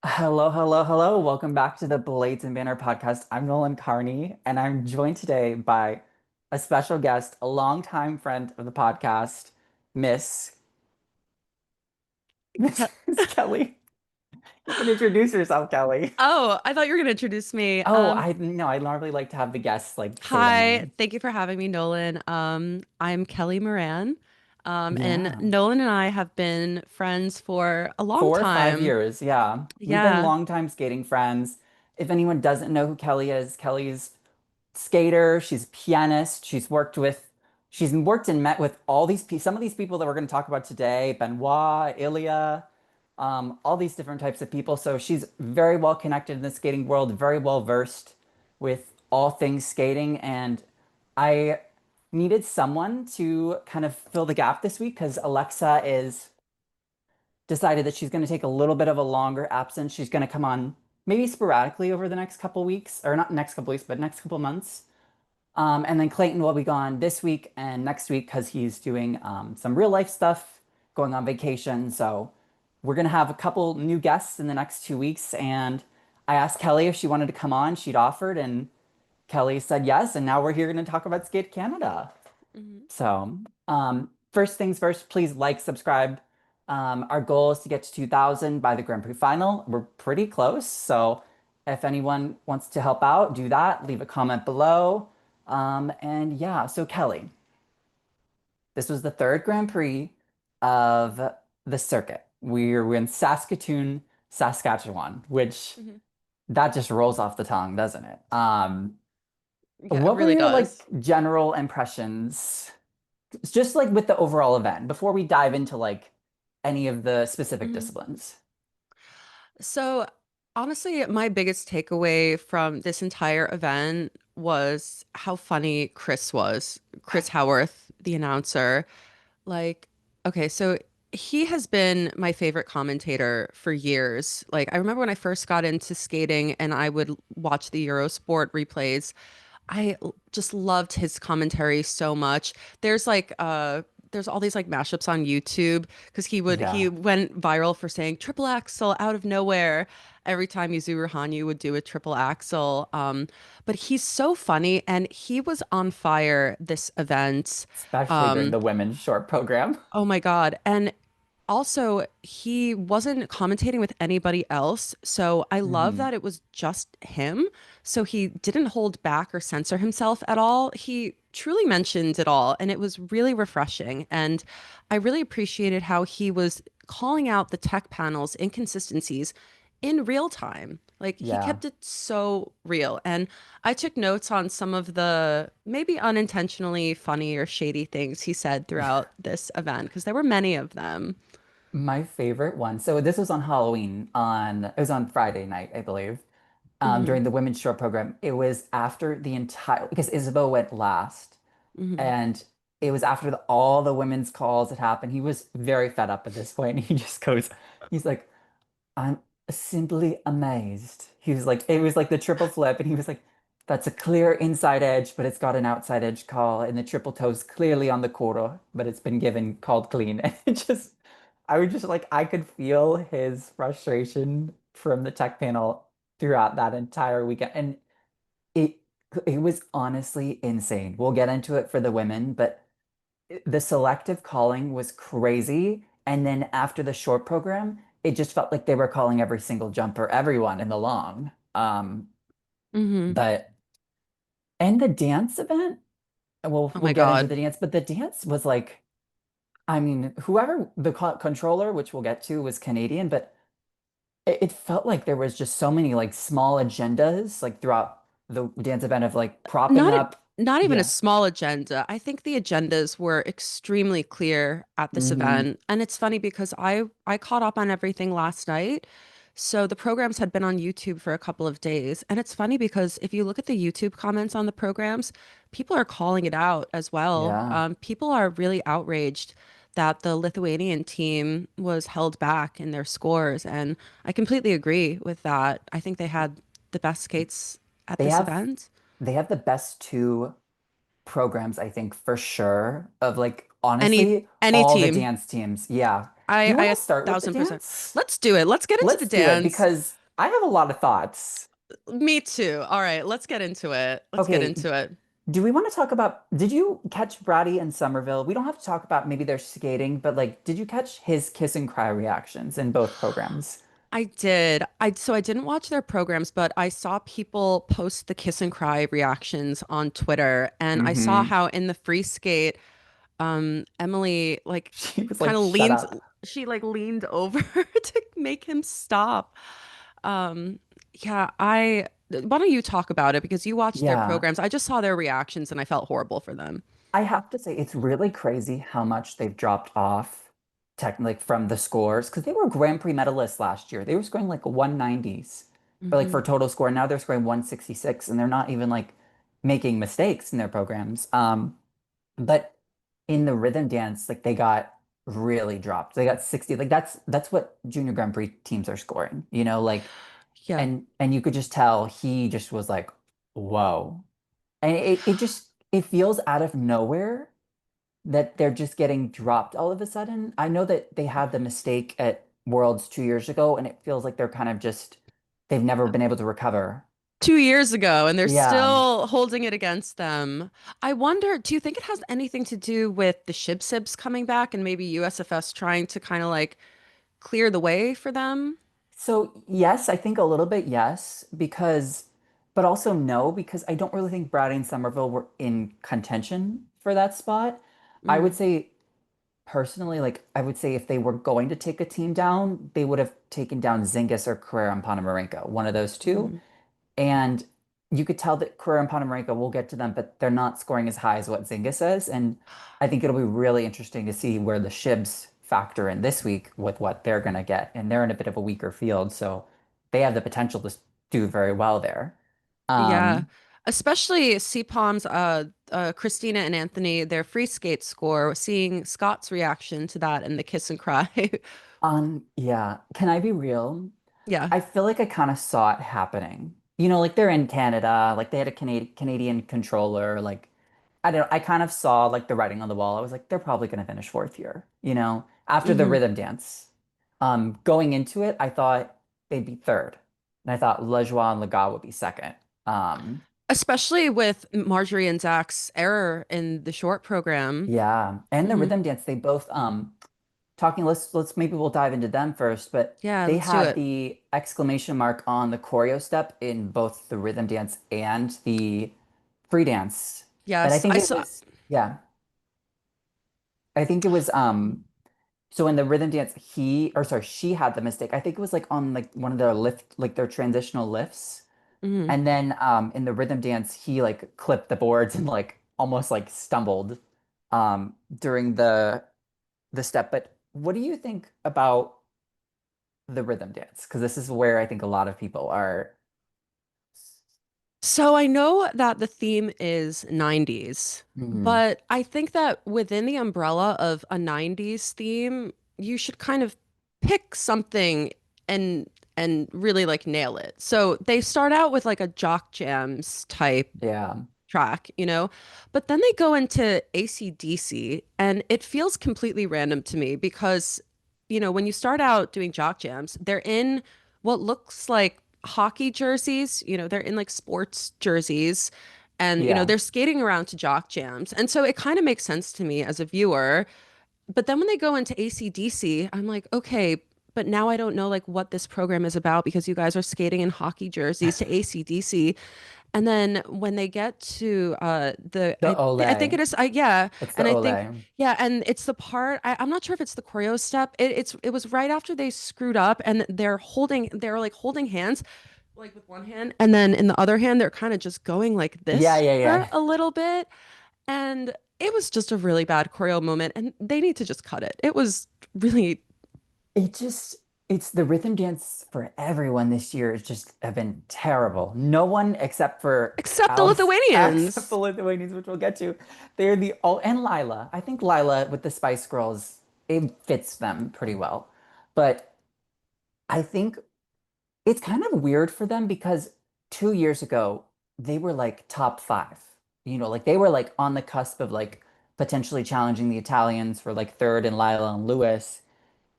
Hello, hello, hello. Welcome back to the Blades and Banner podcast. I'm Nolan Carney, and I'm joined today by a special guest, a longtime friend of the podcast, Miss Ke- Miss Kelly. You can introduce yourself, Kelly. Oh, I thought you were going to introduce me. Oh, I no, I normally like to have the guests like say their Hi, name. thank you for having me, Nolan. I'm Kelly Moran. And Yeah. Nolan and I have been friends for a long 4 or 5 time. years, yeah. We've been Yeah. longtime skating friends. If anyone doesn't know who Kelly is, Kelly's skater. She's a pianist. She's worked and met with some of these people that we're going to talk about today, Benoit, Ilia, all these different types of people. So she's very well connected in the skating world, very well versed with all things skating. And I needed someone to kind of fill the gap this week because Alexa is decided that she's going to take a little bit of a longer absence. She's going to come on maybe sporadically over the next couple weeks, or not next couple weeks, but next couple months. And then Clayton will be gone this week and next week because he's doing some real life stuff, going on vacation. So we're gonna have a couple new guests in the next 2 weeks. And I asked Kelly if she wanted to come on. She'd offered, and Kelly said yes. And now we're here going to talk about Skate Canada. Mhm. So first things first, please like, subscribe. Our goal is to get to 2,000 by the Grand Prix final. We're pretty close. So if anyone wants to help out, do that. Leave a comment below. And yeah, so Kelly, this was the third Grand Prix of the circuit. We're in Saskatoon, Saskatchewan, which Mhm. that just rolls off the tongue, doesn't it? Yeah, it What were really your like does. general impressions, just like with the overall event, before we dive into like any of the specific Mhm. disciplines? So, honestly, my biggest takeaway from this entire event was how funny Chris was. Chris Howarth, the announcer. Like, okay, so he has been my favorite commentator for years. Like, I remember when I first got into skating and I would watch the Eurosport replays. Just loved his commentary so much. There's like there's all these like mashups on YouTube because he Yeah. went viral for saying triple axel out of nowhere every time Yuzuru Hanyu would do a triple axel. But he's so funny and he was on fire this event. Especially during Um, the women's short program. oh my God. And also, he wasn't commentating with anybody else. So I love Mhm. that it was just him. So he didn't hold back or censor himself at all. He truly mentioned it all. And it was really refreshing. And I really appreciated how he was calling out the tech panel's inconsistencies in real time. Like he Yeah. kept it so real. And I took notes on some of the maybe unintentionally funny or shady things he said throughout this event because there were many of them. My favorite one. So this was on Halloween it was on Friday night, I believe, Hmm. during the women's short program. It was after the entire because Isabeau went last, Hmm. and it was after all the women's calls had happened. He was very fed up at this point. He just goes, he's like, I'm simply amazed. He was like, it was like the triple flip, and he was like, that's a clear inside edge, but it's got an outside edge call, and the triple toe's clearly on the quarter, but it's been given called clean. And I was just like, I could feel his frustration from the tech panel throughout that entire weekend. And it it was honestly insane. We'll get into it for the women, but the selective calling was crazy. And then after the short program, it just felt like they were calling every single jumper, everyone in the long. Hmm. But and the dance event, well, Oh we'll my get into God. the dance, but the dance was like, I mean, whoever the controller, which we'll get to, was Canadian, but it felt like there was just so many like small agendas like throughout the dance event of like propping Not e- up. Not even a Yeah. small agenda. I think the agendas were extremely clear at this Hmm. event. And it's funny because I caught up on everything last night. So the programs had been on YouTube for a couple of days. And it's funny because if you look at the YouTube comments on the programs, people are calling it out as well. Yeah. People are really outraged that the Lithuanian team was held back in their scores. And I completely agree with that. I think they had the best skates at They this have event. they have the best two programs, I think, for sure, of like Any honestly, any all the team. dance teams. Yeah. I You I want a to start with the thousand percent. dance? Let's do it. Let's get into the Let's do it dance. because I have a lot of thoughts. Me too. All right, let's get into it. Let's get Okay, into it. do we want to talk about, did you catch Brady and Somerville? We don't have to talk about maybe their skating, but like, did you catch his kiss and cry reactions in both programs? I did. I didn't watch their programs, but I saw people post the kiss and cry reactions on Twitter, and I saw Mm-hmm. how in the free skate, Emily like She was kind like, of shut leaned up. she like leaned over to make him stop. Yeah, I why don't you talk about it because you watched their Yeah. programs. I just saw their reactions and I felt horrible for them. I have to say, it's really crazy how much they've dropped off, technically, from the scores because they were Grand Prix medalists last year. They were scoring like 190s for like Hmm. for total score. Now they're scoring 166, and they're not even like making mistakes in their programs. But in the rhythm dance, like they got really dropped. They got 60. Like that's what junior Grand Prix teams are scoring, like Yeah. and you could just tell he just was like, whoa. And it feels out of nowhere that they're just getting dropped all of a sudden. I know that they had the mistake at Worlds 2 years ago, and it feels like they're kind of just they've never been able to recover. 2 years ago, and they're Yeah. still holding it against them. I wonder, do you think it has anything to do with the Shib coming back and maybe USFS trying to kind of like clear the way for them? So yes, I think a little bit yes, but also no, because I don't really think Brady and Somerville were in contention for that spot. I would Mm, say personally, like I would say if they were going to take a team down, they would have taken down Zingis or Carrera and Ponomarenko, one of those two. mm. And you could tell that Carrera and Ponomarenko, we'll get to them, but they're not scoring as high as what Zingis is. And I think it'll be really interesting to see where the Shibs factor in this week with what they're going to get. And they're in a bit of a weaker field, so they have the potential to do very well there. Yeah. Um, Especially CPOM's Christina and Anthony, their free skate score, seeing Scott's reaction to that and the kiss and cry. yeah, can I be real? Yeah. I feel like I kind of saw it happening. Like they're in Canada, like they had a Canadian controller, like I don't I kind of saw like the writing on the wall. I was like, they're probably gonna finish fourth here, after the Hmm. rhythm dance. Going into it, I thought they'd be third. And I thought Lejoie and Legat would be second. Um, Especially with Marjorie and Zach's error in the short program. yeah. And the Hmm. rhythm dance, they both talking, let's maybe we'll dive into them first, but Yeah, they let's do had it. the exclamation mark on the choreo step in both the rhythm dance and the free dance. But I Yes, think I it saw. was, yeah, I think it was so in the rhythm dance she had the mistake. I think it was like on like one of their lift, like their transitional lifts. Mhm. And then in the rhythm dance he like clipped the boards and like almost like stumbled during the step. But what do you think about the rhythm dance? Because this is where I think a lot of people are. So I know that the theme is 90s, Mhm. but I think that within the umbrella of a 90s theme, you should kind of pick something and really like nail it. So they start out with like a jock jams type Yeah. track, but then they go into AC/DC and it feels completely random to me because, when you start out doing jock jams, they're in what looks like hockey jerseys, they're in like sports jerseys and, Yeah. they're skating around to jock jams. And so it kind of makes sense to me as a viewer. But then when they go into AC/DC, I'm like, okay, but now I don't know like what this program is about because you guys are skating in hockey jerseys to AC/DC. And then when they get to The I think it Olay. is yeah, It's the and I think Olay. yeah, and it's the part I'm not sure if it's the choreo step. It was right after they screwed up and they're like holding hands like with one hand and then in the other hand they're kind of just going like Yeah, this yeah, for yeah. a little bit and it was just a really bad choreo moment and they need to just cut it. It was really It just, it's the rhythm dance for everyone this year. It's just have been terrible. No one except for except the Alice, except the Lithuanians. Lithuanians, which we'll get to. They're the all, and Lila. I think Lila with the Spice Girls, it fits them pretty well. But I think it's kind of weird for them because 2 years ago, they were like top five. Like they were like on the cusp of like potentially challenging the Italians for like third and Lila and Lewis.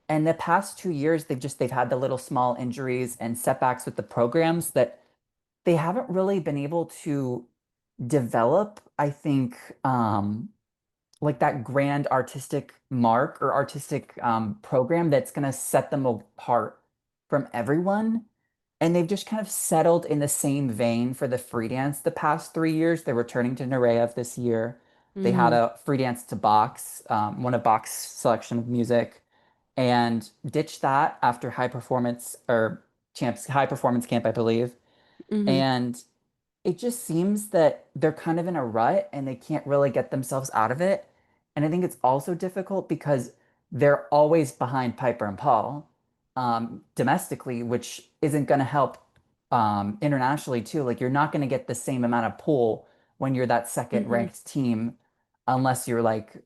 And the past 2 years, they've had the little small injuries and setbacks with the programs that they haven't really been able to develop, I think, like that grand artistic mark or artistic program that's going to set them apart from everyone. And they've just kind of settled in the same vein for the free dance the past 3 years. They're returning to Nureyev this year. They had Mm-hmm. a free dance to box, won a box selection of music, and ditched that after high performance or champs high performance camp, I believe. Mm-hmm. And it just seems that they're kind of in a rut and they can't really get themselves out of it. And I think it's also difficult because they're always behind Piper and Paul domestically, which isn't going to help internationally too. Like you're not going to get the same amount of pull when you're that second Mm-hmm. ranked team unless you're like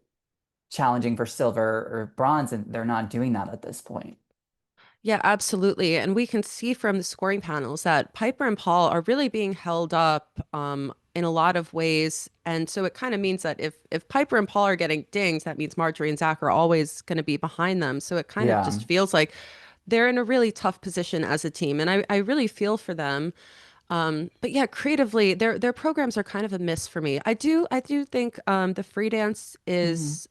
challenging for silver or bronze, and they're not doing that at this point. Yeah, absolutely. And we can see from the scoring panels that Piper and Paul are really being held up in a lot of ways. And so it kind of means that if Piper and Paul are getting dings, that means Marjorie and Zach are always going to be behind them. So it kind of Yeah. just feels like they're in a really tough position as a team. And I really feel for them. But yeah, creatively, their programs are kind of a miss for me. I do think the free dance Mhm. is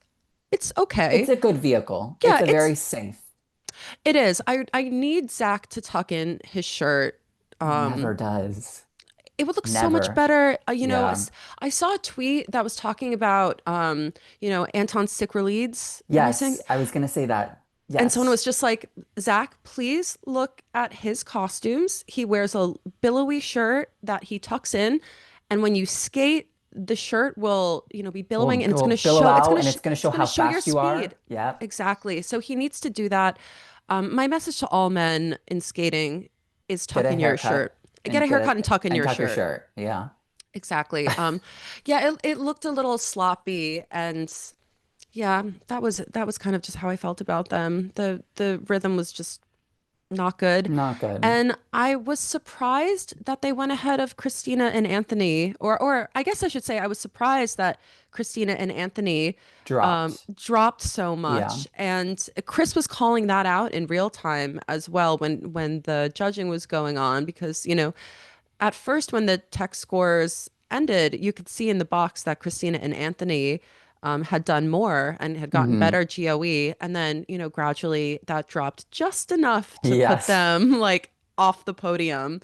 it's It's okay. a good vehicle. It's Yeah, a very safe. it is. I need Zach to tuck in his shirt. He Um, never does. it would look so much Never. better. Yeah. I saw a tweet that was talking about Anton Sikralides. Am I saying? Yes, I was gonna say that. And someone Yes. was just like, Zach, please look at his costumes. He wears a billowy shirt that he tucks in, and when you skate, the shirt will, be billowing, and We'll billow out and it's gonna it's show gonna how show your fast you speed. are. Yep. Exactly. So he needs to do that. My message to all men in skating is Get tuck a in your shirt. haircut Get and a haircut and tuck in your tuck your shirt. shirt. Yeah. Exactly. Yeah, it looked a little sloppy, and yeah, that was kind of just how I felt about them. The rhythm was just not good. Not good. And I was surprised that they went ahead of Christina and Anthony, or I guess I should say I was surprised that Christina and Anthony Dropped. dropped so Yeah. much. And Chris was calling that out in real time as well when the judging was going on, because, at first when the tech scores ended, you could see in the box that Christina and Anthony had done more and had gotten Hmm. better GOE. And then, gradually that dropped just enough to put Yes. them like off the podium.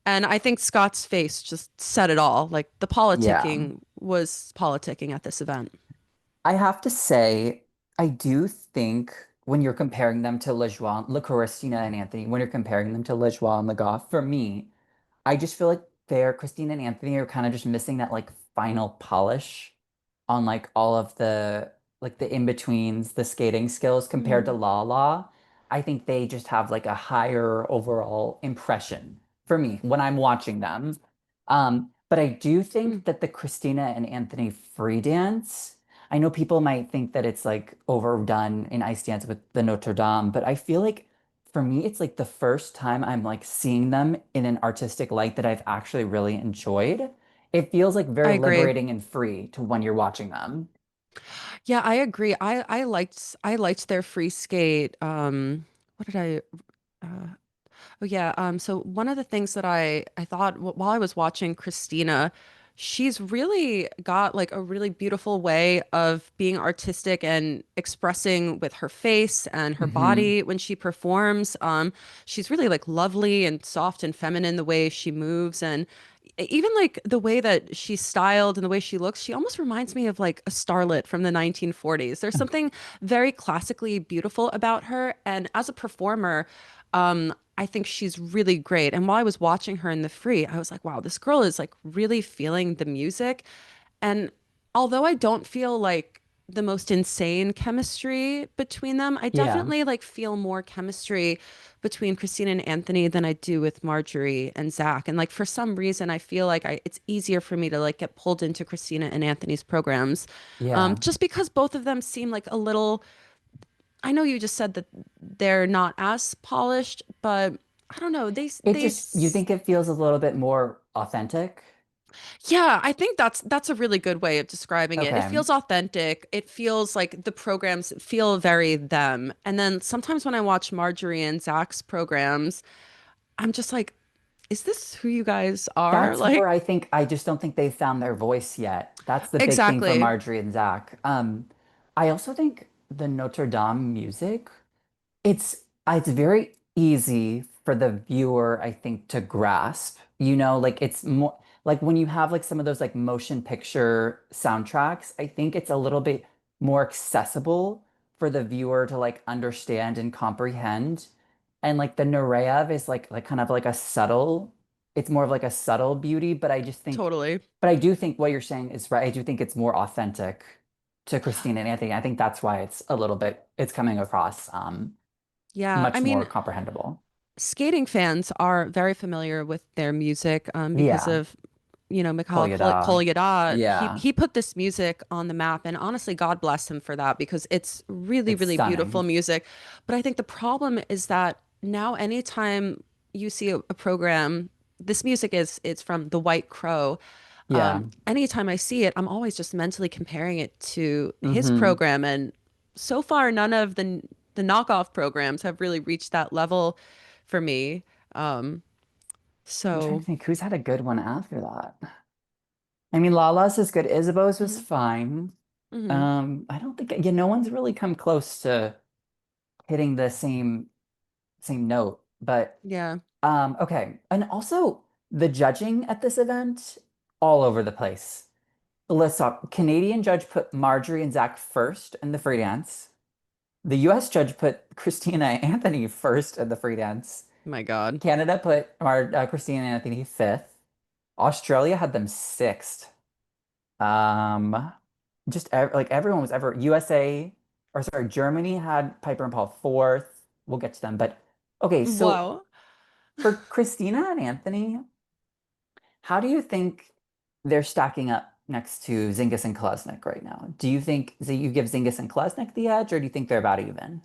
And I think Scott's face just said it all. Like the Yeah. politicking was politicking at this event. I have to say, I do think when you're comparing them to Lejoie, Le Christina and Anthony, when you're comparing them to Lejoie and Le Goff, for me, I just feel like they're Christina and Anthony are kind of just missing that like final polish on like all of the like the in-betweens, the skating skills compared to Mhm. La La. I think they just have like a higher overall impression for me when I'm watching them. But I do Mm, think that the Christina and Anthony free dance, I know people might think that it's like overdone in Ice Dance with the Notre Dame, but I feel like for me, it's like the first time I'm like seeing them in an artistic light that I've actually really enjoyed. It feels like I very agree. liberating and free to when you're watching them. Yeah, I agree. I liked their free skate. What did I uh Oh yeah. So one of the things that I thought while I was watching Christina, she's really got like a really beautiful way of being artistic and expressing with her face and her Hmm. body when she performs. She's really like lovely and soft and feminine the way she moves, and even like the way that she's styled and the way she looks, she almost reminds me of like a starlet from the 1940s. There's something very classically beautiful about her, and as a performer, I think she's really great. And while I was watching her in the free, I was like, wow, this girl is like really feeling the music. And although I don't feel like the most insane chemistry between them, I Yeah. definitely like feel more chemistry between Christina and Anthony than I do with Marjorie and Zach. And like for some reason, I feel like it's easier for me to like get pulled into Christina and Anthony's programs, Yeah. just because both of them seem like a little. I know you just said that they're not as polished, but I don't know. It just, you think it feels a little bit more authentic? Yeah, I think that's a really good way of describing it. It Okay. feels authentic. It feels like the programs feel very them. And then sometimes when I watch Marjorie and Zach's programs, I'm just like, is this who you guys are? That's where Like, I think I just don't think they've found their voice yet. That's the big thing for exactly. Marjorie and Zach. I also think the Notre Dame music, it's very easy for the viewer, I think, to grasp. Like it's more like when you have like some of those like motion picture soundtracks, I think it's a little bit more accessible for the viewer to like understand and comprehend. And like the Nureyev is like kind of like a subtle, it's more of like a subtle beauty, but Totally. I do think what you're saying is right. I do think it's more authentic to Christina and Anthony. I think that's why it's coming across Yeah. I much more mean, comprehensible. skating fans are very familiar with their music because Yeah. of, you know, Mikhail Kolyada. Kolyada. He Yeah. he put this music on the map, and honestly, God bless him for that because it's really, It's really beautiful stunning. music. But I think the problem is that now anytime you see a program, this music is it's from The White Crow. Yeah. Anytime I see it, I'm always just mentally comparing it to his Hmm. program, and so far, none of the knockoff programs have really reached that level for me. Um, I'm trying so to think who's had a good one after that. I mean, Lala's is good. Isabeau's was mhm, fine. mhm. I don't think no one's really come close to hitting the same note. But Yeah. okay. And also the judging at this event, all over the place. Let's talk. Canadian judge put Marjorie and Zach first in the free dance. The US judge put Christina and Anthony first in the free dance. My God. Canada put Christina and Anthony fifth. Australia had them sixth. Um, like everyone was ever USA, or sorry, Germany had Piper and Paul fourth. We'll get to them, but okay. So Wow. for Christina and Anthony, how do you think they're stacking up next to Zingis and Kolesnik right now? Do you think that you give Zingis and Kolesnik the edge, or do you think they're about even?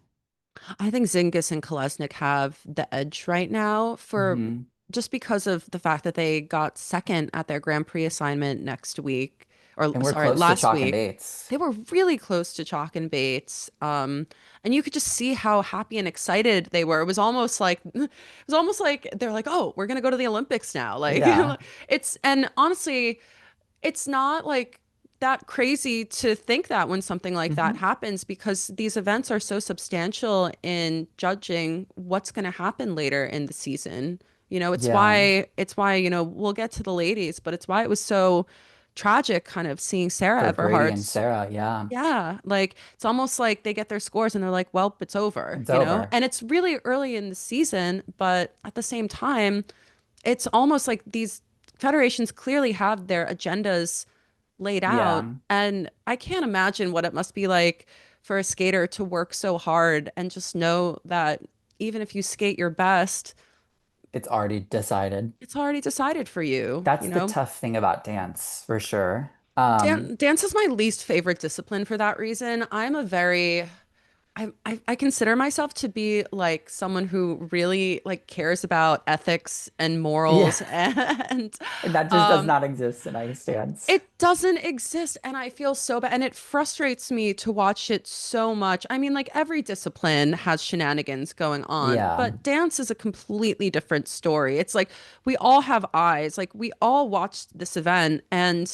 I think Zingis and Kolesnik have the edge right now for Hmm. just because of the fact that they got second at their Grand Prix assignment next week, or And we're sorry, close to last Chalk and week. Bates. They were really close to Chalk and Bates. And you could just see how happy and excited they were. It was almost like it was almost like they're like, "Oh, we're gonna go to the Olympics now." Like Yeah. it's and honestly, it's not like that crazy to think that when something like that Hmm. happens because these events are so substantial in judging what's going to happen later in the season. You know, Yeah. it's why, you know, we'll get to the ladies, but it's why it was so tragic kind of seeing Sarah For Grady and Everhart's. Sarah, yeah. Yeah, like it's almost like they get their scores and they're like, well, it's over, It's you know? over. And it's really early in the season, but at the same time, it's almost like these federations clearly have their agendas laid out. Yeah. And I can't imagine what it must be like for a skater to work so hard and just know that even if you skate your best, It's already decided. it's already decided for you, you That's the know? tough thing about dance, for sure. Dance is my least favorite discipline for that reason. I consider myself to be like someone who really like cares about ethics and Yeah. morals and And that just does um not exist in ice dance. it doesn't exist and I feel so bad and it frustrates me to watch it so much. I mean, like every discipline has shenanigans going on, Yeah. but dance is a completely different story. It's like we all have eyes. Like we all watched this event and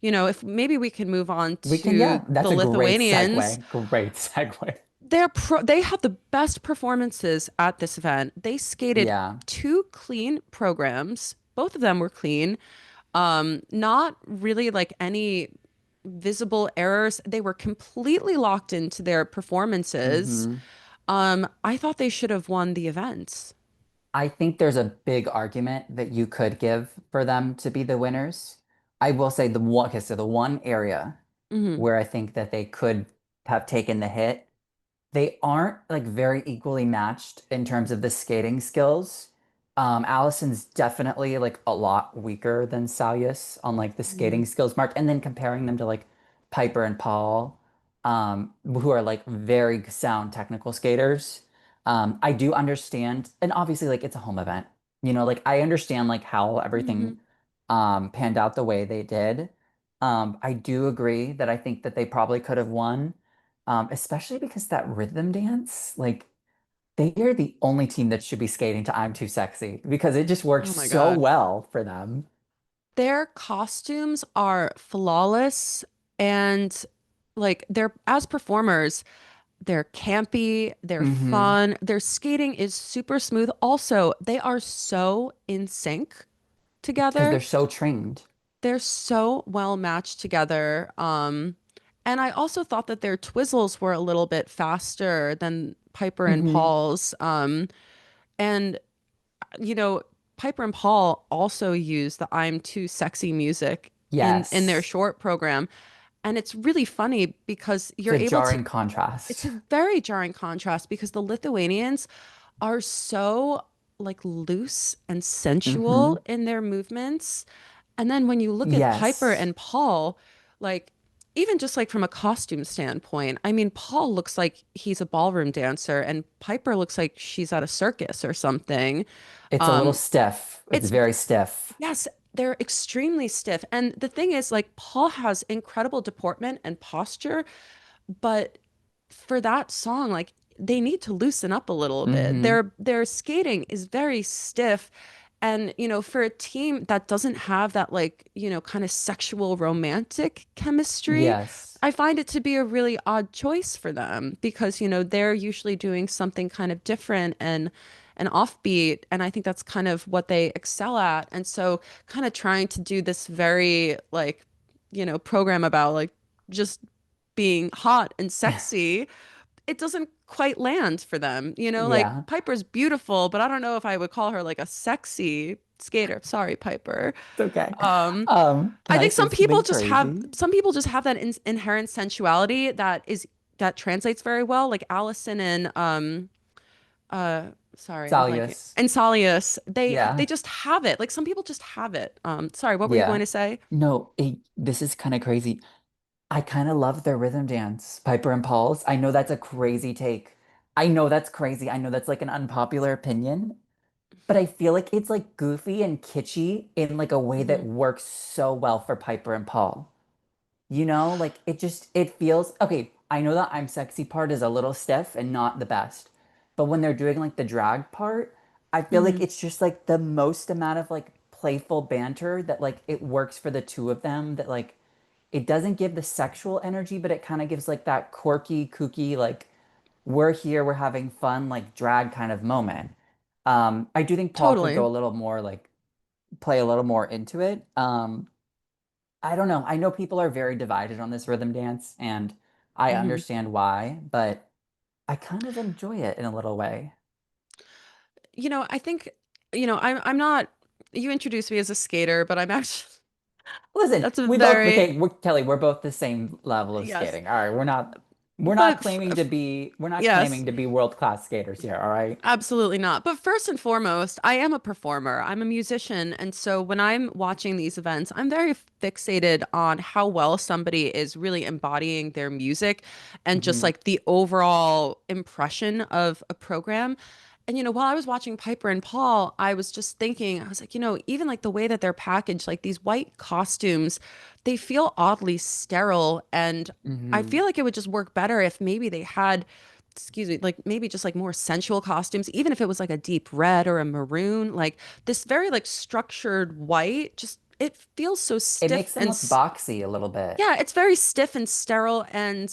you know, if maybe we can move on We can, to yeah, the that's a great Lithuanians. segue. Great segue. They had the best performances at this event. They skated Yeah. two clean programs. Both of them were clean. Not really like any visible errors. They were completely locked into their performances. Hmm. I thought they should have won the events. I think there's a big argument that you could give for them to be the winners. I will say okay, so the one area Hmm. where I think that they could have taken the hit, they aren't like very equally matched in terms of the skating skills. Allison's definitely like a lot weaker than Saulius on like the Hmm. skating skills mark, and then comparing them to like Piper and Paul, who are like very sound technical skaters. I do understand, and obviously like it's a home event, like I understand like how Hmm. everything panned out the way they did. I do agree that I think that they probably could have won, especially because that rhythm dance, like they are the only team that should be skating to I'm Too Sexy because it just works Oh my so God. well for them. Their costumes are flawless and like they're as performers, they're campy, they're Hmm. fun, their skating is super smooth. Also, they are so in sync Because they're together. so trained. They're so well matched together. And I also thought that their twizzles were a little bit faster than Piper and Hmm. Paul's. And you know, Piper and Paul also use the I'm Too Sexy music in their Yes. short program. And it's really funny because It's you're a able to, jarring it's contrast. a very jarring contrast because the Lithuanians are so like loose and sensual Hmm. in their movements. And then when you look at Piper Yes. and Paul, like even just like from a costume standpoint, I mean, Paul looks like he's a ballroom dancer and Piper looks like she's at a circus or something. It's a little Um, stiff. It's it's very stiff. Yes, they're extremely stiff. And the thing is, like, Paul has incredible deportment and posture, but for that song, like, they need to loosen up a little bit. Hmm. Their skating is very stiff. And, for a team that doesn't have that, like, kind of sexual romantic chemistry, Yes. I find it to be a really odd choice for them because, they're usually doing something kind of different and offbeat. And I think that's kind of what they excel at. And so, kind of trying to do this very, like, program about like just being hot and sexy, it doesn't quite land for them. Like Yeah. Piper's beautiful, but I don't know if I would call her like a sexy skater. Sorry, Piper. It's okay. Um, Can I I think say something crazy? some people just have that inherent sensuality that translates very well. Like Allison and uh sorry, I'm blanking. Salius. And Salius, they Yeah. just have it. Like some people just have it. Sorry, what were you going Yeah. to say? No, this is kind of crazy. I kind of love their rhythm dance, Piper and Paul's. I know that's a crazy take. I know that's crazy. I know that's like an unpopular opinion, but I feel like it's like goofy and kitschy in like a way Hmm. that works so well for Piper and Paul. Like it feels okay. I know that I'm sexy part is a little stiff and not the best. But when they're doing like the drag part, I feel like Hmm. it's just like the most amount of like playful banter that like it works for the two of them that like it doesn't give the sexual energy, but it kind of gives like that quirky, kooky, like we're here, we're having fun, like drag kind of moment. I do think Paul could go Totally. a little more like play a little more into it. I don't know. I know people are very divided on this rhythm dance, and I Hmm. understand why, but I kind of enjoy it in a little way. I think, I'm not, you introduced me as a skater, but I'm actually, Listen, that's a we both very, okay, Kelly, we're both the same level of yes. skating. All right, But we're not yes, claiming to be world-class skaters here, all right? absolutely not. But first and foremost, I am a performer. I'm a musician. And so when I'm watching these events, I'm very fixated on how well somebody is really embodying their music and just Hmm. like the overall impression of a program. And while I was watching Piper and Paul, I was just thinking, I was like, even like the way that they're packaged, like these white costumes, they feel oddly sterile. And I Hmm. feel like it would just work better if maybe they had, excuse me, like maybe just like more sensual costumes, even if it was like a deep red or a maroon, like this very like structured white, just it feels so It stiff makes them and look boxy a little bit. yeah, it's very stiff and sterile. And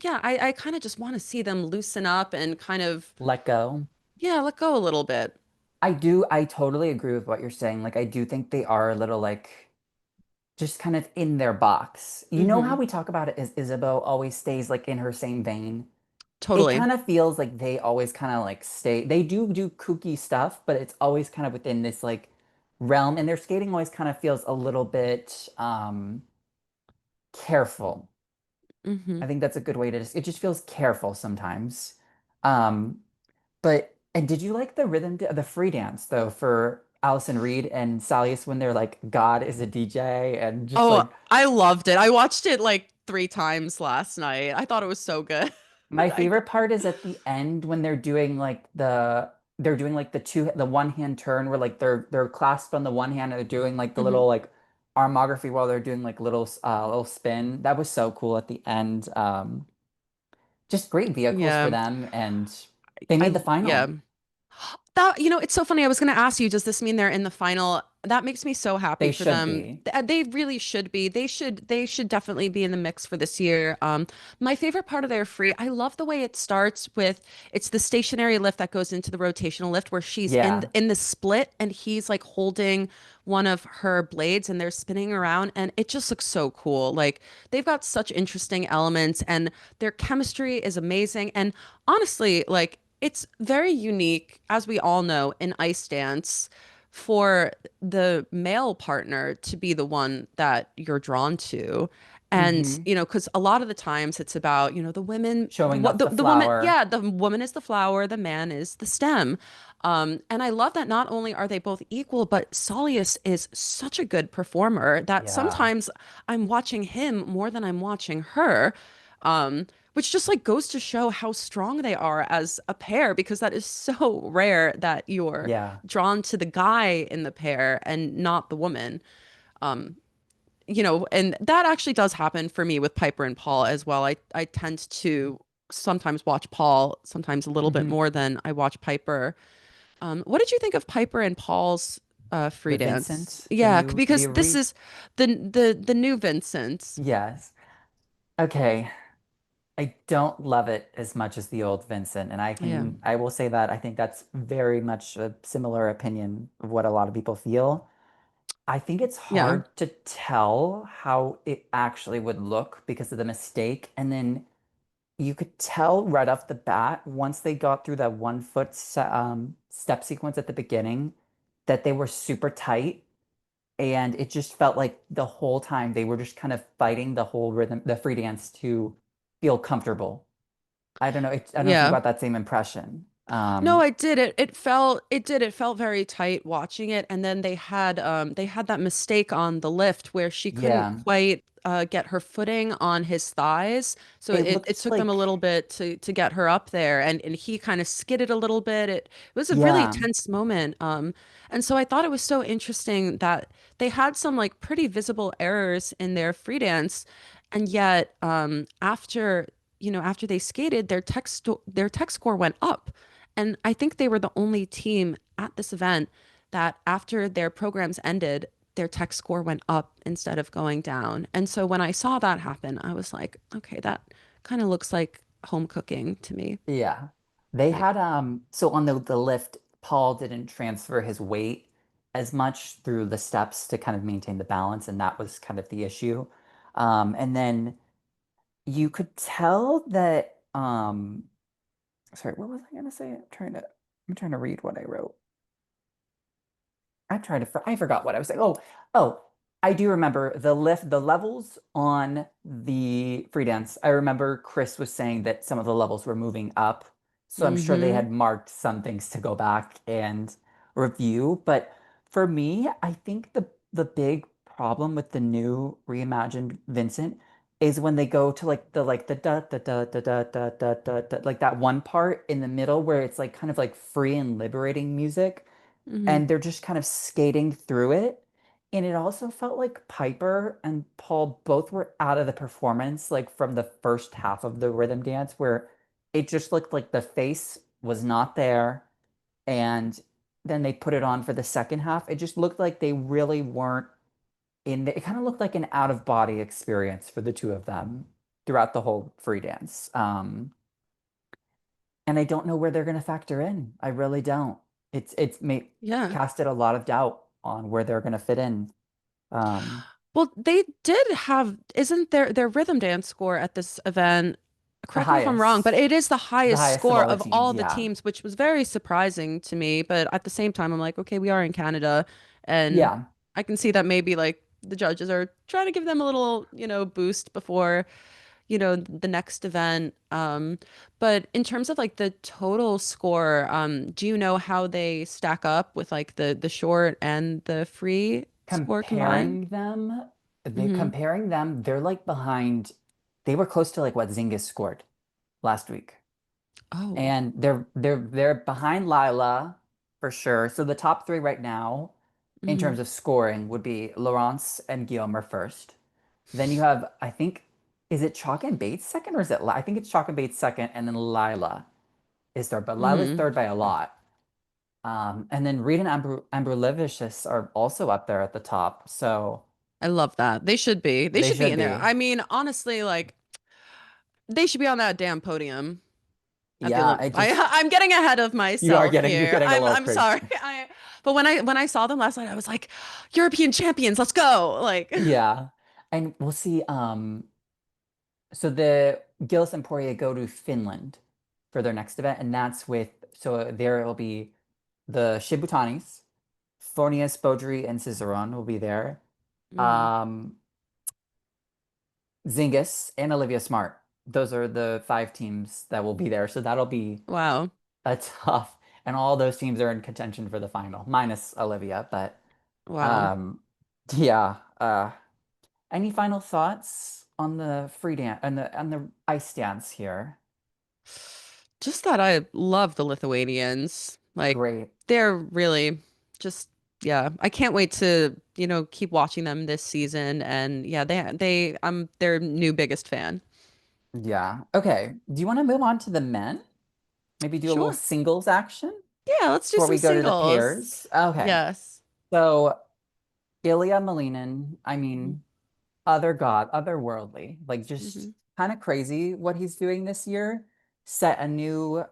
yeah, I kind of just want to see them loosen up and kind of, Let go. yeah, let go a little bit. I totally agree with what you're saying. Like I do think they are a little like just kind of in their box. You know how Hmm. we talk about it as Isabeau always stays like in her same vein? It Totally. kind of feels like they always kind of like stay. They do kooky stuff, but it's always kind of within this like realm, and their skating always kind of feels a little bit careful. Hmm. I think that's a good way to just, it just feels careful sometimes. Um, but and did you like the the free dance though for Alison Reed and Salius when they're like God is a DJ and just Oh, like I loved it. I watched it like 3 times last night. I thought it was so good. my I, favorite part is at the end when they're doing like the they're doing like the one hand turn where like they're clasped on the one hand and they're doing like the Hmm. little like armography while they're doing like little spin. That was so cool at the end. Just great vehicles for Yeah. them, and they made the Yeah. final. That, it's so funny. I was going to ask you, does this mean they're in the final? That makes me so happy They for should them. be. They really should be. They should definitely be in the mix for this year. My favorite part of their free, I love the way it starts with it's the stationary lift that goes into the rotational lift where she's Yeah. in the split and he's like holding one of her blades and they're spinning around and it just looks so cool. Like they've got such interesting elements and their chemistry is amazing. And honestly, like it's very unique, as we all know, in ice dance for the male partner to be the one that you're drawn to. And, Hmm. because a lot of the times it's about, the women, Showing off the the woman, flower. yeah, the woman is the flower, the man is the stem. And I love that not only are they both equal, but Saulius is such a good performer that Yeah. sometimes I'm watching him more than I'm watching her. Which just like goes to show how strong they are as a pair because that is so rare that you're Yeah. drawn to the guy in the pair and not the woman. Um, and that actually does happen for me with Piper and Paul as well. I tend to sometimes watch Paul, sometimes a little bit Hmm. more than I watch Piper. What did you think of Piper and Paul's free The dance? Vincent, Yeah, the because this is the new Vincent. yes. Okay. I don't love it as much as the old Vincent, and Yeah. I will say that I think that's very much a similar opinion of what a lot of people feel. I think it's Yeah. hard to tell how it actually would look because of the mistake, and then you could tell right off the bat once they got through that 1 foot step sequence at the beginning that they were super tight, and it just felt like the whole time they were just kind of fighting the whole rhythm, the free dance to feel comfortable. I don't know. I don't know if you Yeah. got that same impression. No, I did. It felt very tight watching it. And then they had that mistake on the lift where she couldn't Yeah, quite get her footing on his thighs. So it it looked took them a like, little bit to get her up there and he kind of skidded a little bit. It was a really yeah, tense moment. And so I thought it was so interesting that they had some like pretty visible errors in their free dance. And yet after they skated, their tech score went up. And I think they were the only team at this event that after their programs ended, their tech score went up instead of going down. And so when I saw that happen, I was like, okay, that kind of looks like home cooking to me. yeah. They Like, had so on the lift, Paul didn't transfer his weight as much through the steps to kind of maintain the balance, and that was kind of the issue. And then you could tell that sorry, what was I gonna say? I'm trying to read what I wrote. I forgot what I was saying. Oh, I do remember the levels on the free dance. I remember Chris was saying that some of the levels were moving up. So I'm sure they mm-hmm, had marked some things to go back and review. But for me, I think the big problem with the new reimagined Vincent is when they go to like the da da da da da da da da da like that one part in the middle where it's like kind of like free and liberating music mm-hmm, and they're just kind of skating through it. And it also felt like Piper and Paul both were out of the performance, like from the first half of the rhythm dance, where it just looked like the face was not there. And then they put it on for the second half. It just looked like they really weren't it kind of looked like an out of body experience for the two of them throughout the whole free dance. And I don't know where they're going to factor in. I really don't. It's made yeah. casted a lot of doubt on where they're going to fit in. Well, they did have, isn't their rhythm dance score at this event? The Correct me if I'm wrong, but highest, it is the the highest highest of score all the of teams. all the Yeah, teams, which was very surprising to me. But at the same time, I'm like, okay, we are in Canada, and yeah. I can see that maybe like the judges are trying to give them a little, boost before, the next event. But in terms of like the total score, do you know how they stack up with like the short and the free score combined? Comparing them, they're like behind. They were close to like what Zingis scored last week. Oh. and they're behind Lila for sure. So the top three right now, in Hmm. terms of scoring, would be Laurence and Guillaume are first. Then you have, I think, is it Chalk and Bates second, or is it? I think it's Chalk and Bates second, and then Lila is third. But Lila's Hmm. third by a lot. And then Reed and Ambrulevičius are also up there at the top. So I love that. They should be. They they should be should in there. be. I mean, honestly, like they should be on that damn podium at the Yeah, Olymp. I'm getting ahead of myself you're here. getting a little I'm crazy. sorry. But when I saw them last night, I was like, European champions, let's go. Like, Yeah. And we'll see. So the Gilles and Poirier go to Finland for their next event, and that's with, so there will be the Shibutanis, Fornius, Beaudry, and Cizeron will be there. mhm. Um, Zingis and Olivia Smart. Those are the five teams that will be there. So that'll be Wow. a tough, and all those teams are in contention for the final, minus Olivia. But Wow. um, yeah. Any final thoughts on the free dance and the ice dance here? Just that I love the Lithuanians. Like, Great. they're really just, yeah. I can't wait to, keep watching them this season. And yeah, I'm their new biggest fan. Yeah. Okay. Do you want to move on to the men? Maybe do a little Sure. singles action Yeah, let's do before some we go to the singles. pairs? Okay. Yes. So Ilia Malinin, I Hmm. mean, other god, otherworldly, like just Hmm. kind of crazy what he's doing this year. Set a new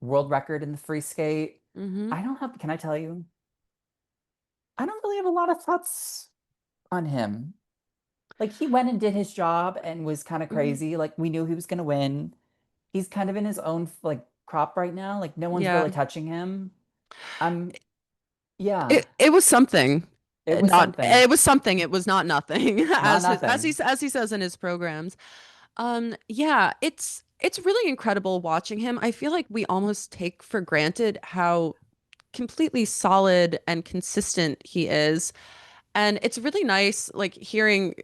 world record in the free skate. Hmm. I don't have, can I tell you? I don't really have a lot of thoughts on him. Like he went and did his job and was kind of Hmm. crazy. Like we knew he was gonna win. He's kind of in his own like crop right now. Like no one's Yeah. really touching him. I'm yeah, It was something. it was Not something. it was something. It was not nothing, Not as nothing. he says in his programs. Yeah, it's really incredible watching him. I feel like we almost take for granted how completely solid and consistent he is. And it's really nice, like hearing,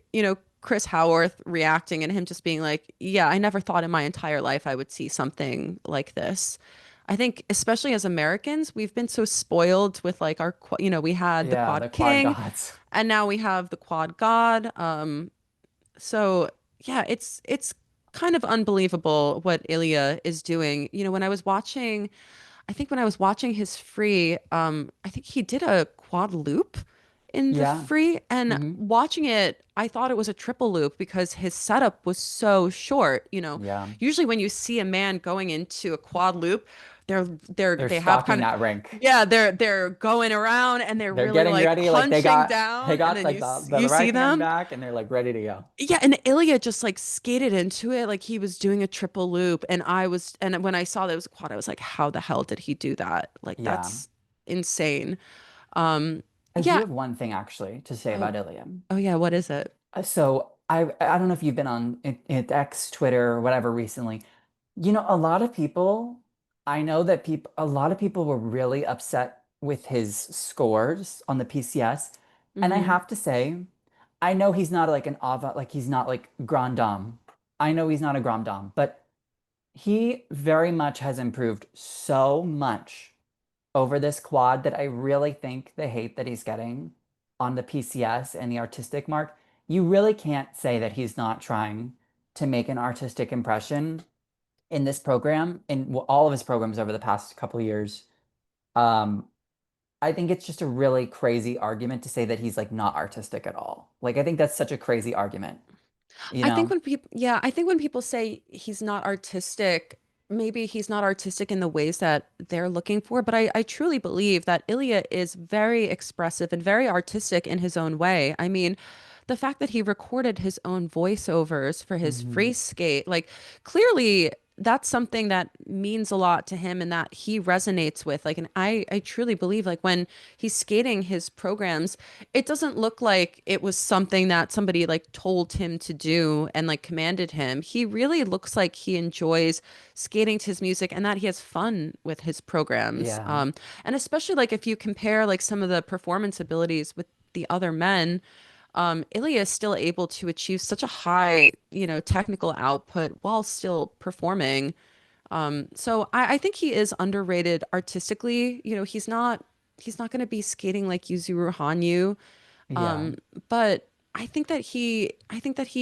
Chris Howarth reacting and him just being like, yeah, I never thought in my entire life I would see something like this. I think, especially as Americans, we've been so spoiled with like we had the Yeah, Quad the quad King gods. and now we have the Quad God. So yeah, it's kind of unbelievable what Ilya is doing. When I was watching I think when I was watching his free, I think he did a quad loop in the Yeah. free, and Hmm. watching it, I thought it was a triple loop because his setup was so short. Yeah. Usually when you see a man going into a quad loop, they're They're they have stalking kind of, that rink. yeah, they're going around and they're They're really getting like ready, like punching they down, and got then like the you see right hand them. back and they're like ready to go. Yeah, and Ilya just like skated into it like he was doing a triple loop. And when I saw that it was a quad, I was like, how the hell did he do that? Like, Yeah. that's insane. Um, I do yeah. have one thing actually to say Oh, about Ilium. oh yeah, what is it? So I don't know if you've been on X, Twitter, or whatever recently. A lot of people, I know that a lot of people were really upset with his scores on the PCS. And I Mm-hmm. have to say, I know he's not like an avant, like he's not like Grand Dame. I know he's not a Grand Dame, but he very much has improved so much over this quad that I really think the hate that he's getting on the PCS and the artistic mark, you really can't say that he's not trying to make an artistic impression in this program, in all of his programs over the past couple of years. Um, I think it's just a really crazy argument to say that he's like not artistic at all. Like I think that's such a crazy argument, you I think know? when people, yeah, I think when people say he's not artistic, maybe he's not artistic in the ways that they're looking for, but I truly believe that Ilya is very expressive and very artistic in his own way. I mean, the fact that he recorded his own voiceovers for his free Hmm. skate, like clearly that's something that means a lot to him and that he resonates with. Like, and I truly believe like when he's skating his programs, it doesn't look like it was something that somebody like told him to do and like commanded him. He really looks like he enjoys skating to his music and that he has fun with his programs. Yeah. And especially like if you compare like some of the performance abilities with the other men, Ilya is still able to achieve such a high, technical output while still performing. So I think he is underrated artistically. He's not going to be skating like Yuzuru Hanyu. Yeah, Um, but I think that he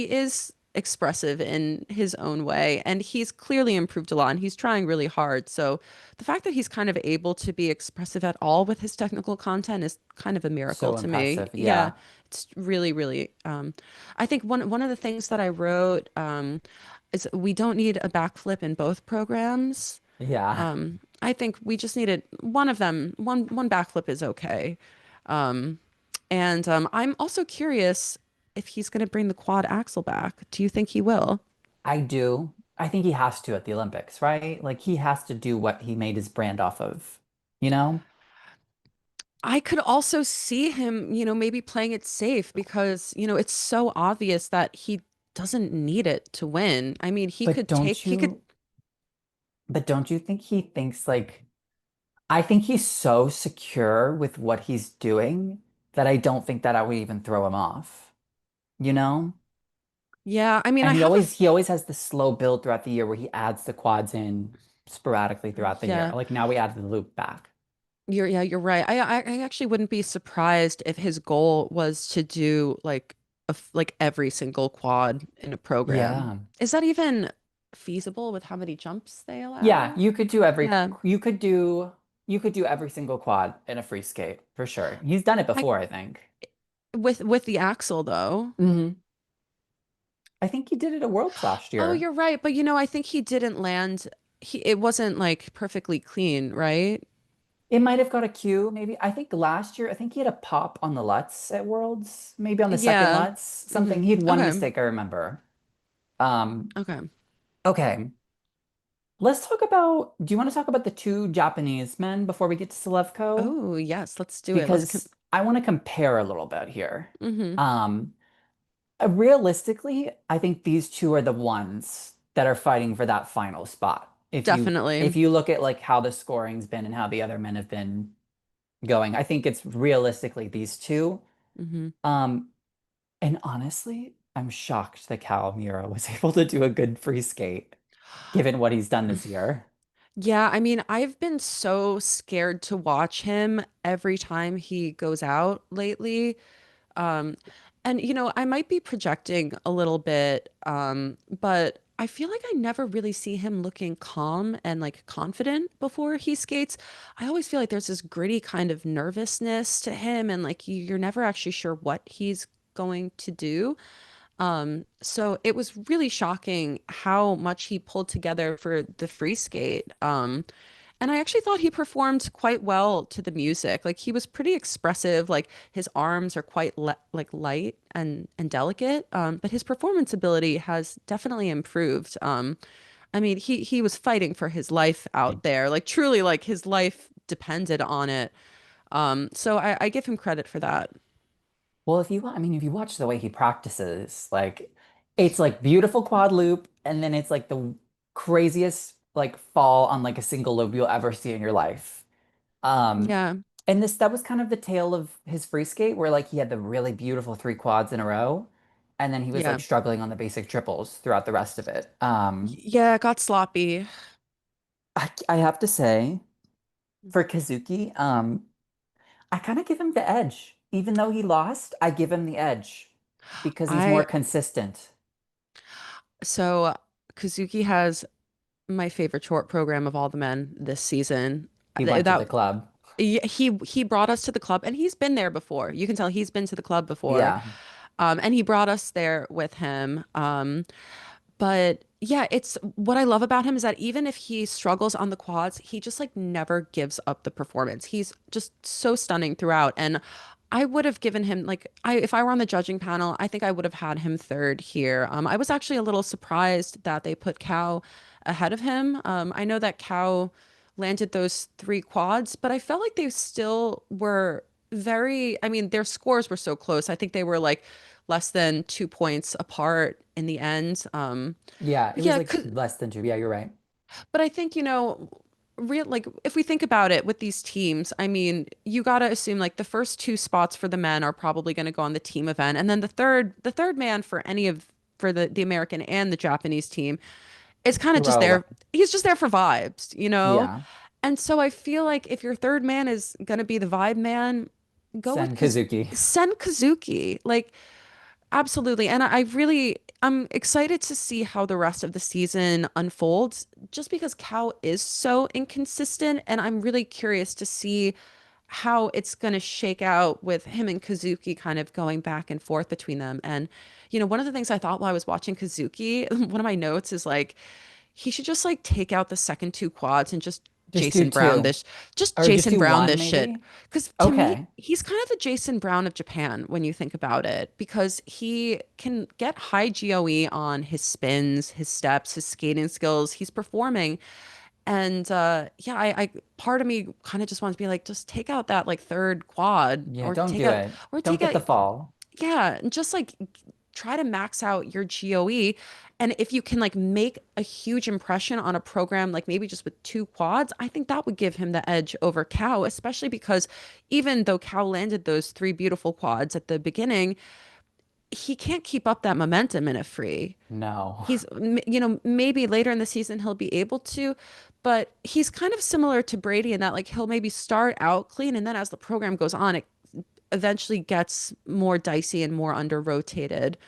is expressive in his own way, and he's clearly improved a lot, and he's trying really hard. So the fact that he's kind of able to be expressive at all with his technical content is kind of a miracle so to me. impressive. Yeah, Yeah, it's really, really. I think one of the things that I wrote is we don't need a backflip in both programs. yeah. I think we just needed one of them. One backflip is okay. Um, and I'm also curious if he's going to bring the quad axle back. Do you think he will? I do. I think he has to at the Olympics, right? Like he has to do what he made his brand off of, you know? I could also see him, maybe playing it safe because, it's so obvious that he doesn't need it to win. I mean, But don't he could, you, but don't you think he thinks like, I think he's so secure with what he's doing that I don't think that I would even throw him off, you know? yeah, I mean, And he always has the slow build throughout the year where he adds the quads in sporadically throughout the year. yeah. Like now we added the loop back. You're right. I actually wouldn't be surprised if his goal was to do like like every single quad in a program. Yeah. Is that even feasible with how many jumps they Yeah, allow? you could do every Yeah. you could do every single quad in a free skate for sure. He's done it I before, I think. with the axle though. Hmm. I think he did it at Worlds last Oh, year. you're right. But I think he didn't land it wasn't like perfectly clean, right? It might have got a Q, maybe. I think last year, I think he had a pop on the Lutz at Worlds, maybe on the second Yeah. Lutz, something. Hmm. He had one Okay. mistake, I remember. Um, Okay. okay. Let's talk about, do you want to talk about the two Japanese men before we get to Selevko? Oh, yes, let's do it. Because I want to compare a little bit here. Hmm. Um, Realistically, I think these two are the ones that are fighting for that final spot. If Definitely. you look at like how the scoring's been and how the other men have been going, I think it's realistically these two. Hmm. Um, and honestly, I'm shocked that Cal Mura was able to do a good free skate given what he's done this year. Yeah, I mean, I've been so scared to watch him every time he goes out lately. Um, and I might be projecting a little bit, but I feel like I never really see him looking calm and like confident before he skates. I always feel like there's this gritty kind of nervousness to him, and like you're never actually sure what he's going to do. So it was really shocking how much he pulled together for the free skate. And I actually thought he performed quite well to the music. Like he was pretty expressive. Like his arms are quite like light and delicate. But his performance ability has definitely improved. I mean, he was fighting for his life out there. Like truly, like his life depended on it. So I give him credit for that. Well, I mean, if you watch the way he practices, like it's like beautiful quad loop, and then it's like the craziest like fall on like a single loop you'll ever see in your life. Um, Yeah, and that was kind of the tale of his free skate, where like he had the really beautiful three quads in a row, and then he was like yeah. struggling on the basic triples throughout the rest of it. Yeah, it got sloppy. I have to say, for Kazuki, I kind of give him the edge. Even though he lost, I give him the edge because he's more I consistent. so Kazuki has my favorite short program of all the men this season. He went to the That club. he brought us to the club and he's been there before. You can tell he's been to the club before. Yeah. And he brought us there with him. But yeah, it's what I love about him is that even if he struggles on the quads, he just like never gives up the performance. He's just so stunning throughout. And I would have given him like I if I were on the judging panel, I think I would have had him third here. I was actually a little surprised that they put Cow ahead of him. I know that Cow landed those three quads, but I felt like they still were I mean, their scores were so close. I think they were like less than 2 points apart in the end. Yeah, it was Yeah, like less than two. Yeah, you're right. but I think, real like if we think about it with these teams, I mean, you got to assume like the first two spots for the men are probably going to go on the team event, and then the third man for any of for the American and the Japanese team it's kind of just Throw away. there. He's just there for vibes, you know? Yeah. And so I feel like if your third man is gonna be the vibe man, go with Sen Kazuki. Sen Kazuki. Like, absolutely. And I'm excited to see how the rest of the season unfolds, just because Cal is so inconsistent, and I'm really curious to see how it's going to shake out with him and Kazuki kind of going back and forth between them. And, one of the things I thought while I was watching Kazuki, one of my notes is like, he should just like take out the second two quads and Just do two. Just Or just Jason do Brown one, this shit. maybe? Because to me, Okay. he's kind of the Jason Brown of Japan when you think about it, because he can get high GOE on his spins, his steps, his skating skills. He's performing. And yeah, I part of me kind of just wants to be like, just take out that like third quad, Yeah, don't do it. or Don't take get out, the fall. yeah, and just like try to max out your GOE. And if you can like make a huge impression on a program, like maybe just with two quads, I think that would give him the edge over Cow, especially because even though Cow landed those three beautiful quads at the beginning, he can't keep up that momentum in a free. No. Maybe later in the season he'll be able to, but he's kind of similar to Brady in that like he'll maybe start out clean, and then as the program goes on, it eventually gets more dicey and more under rotated.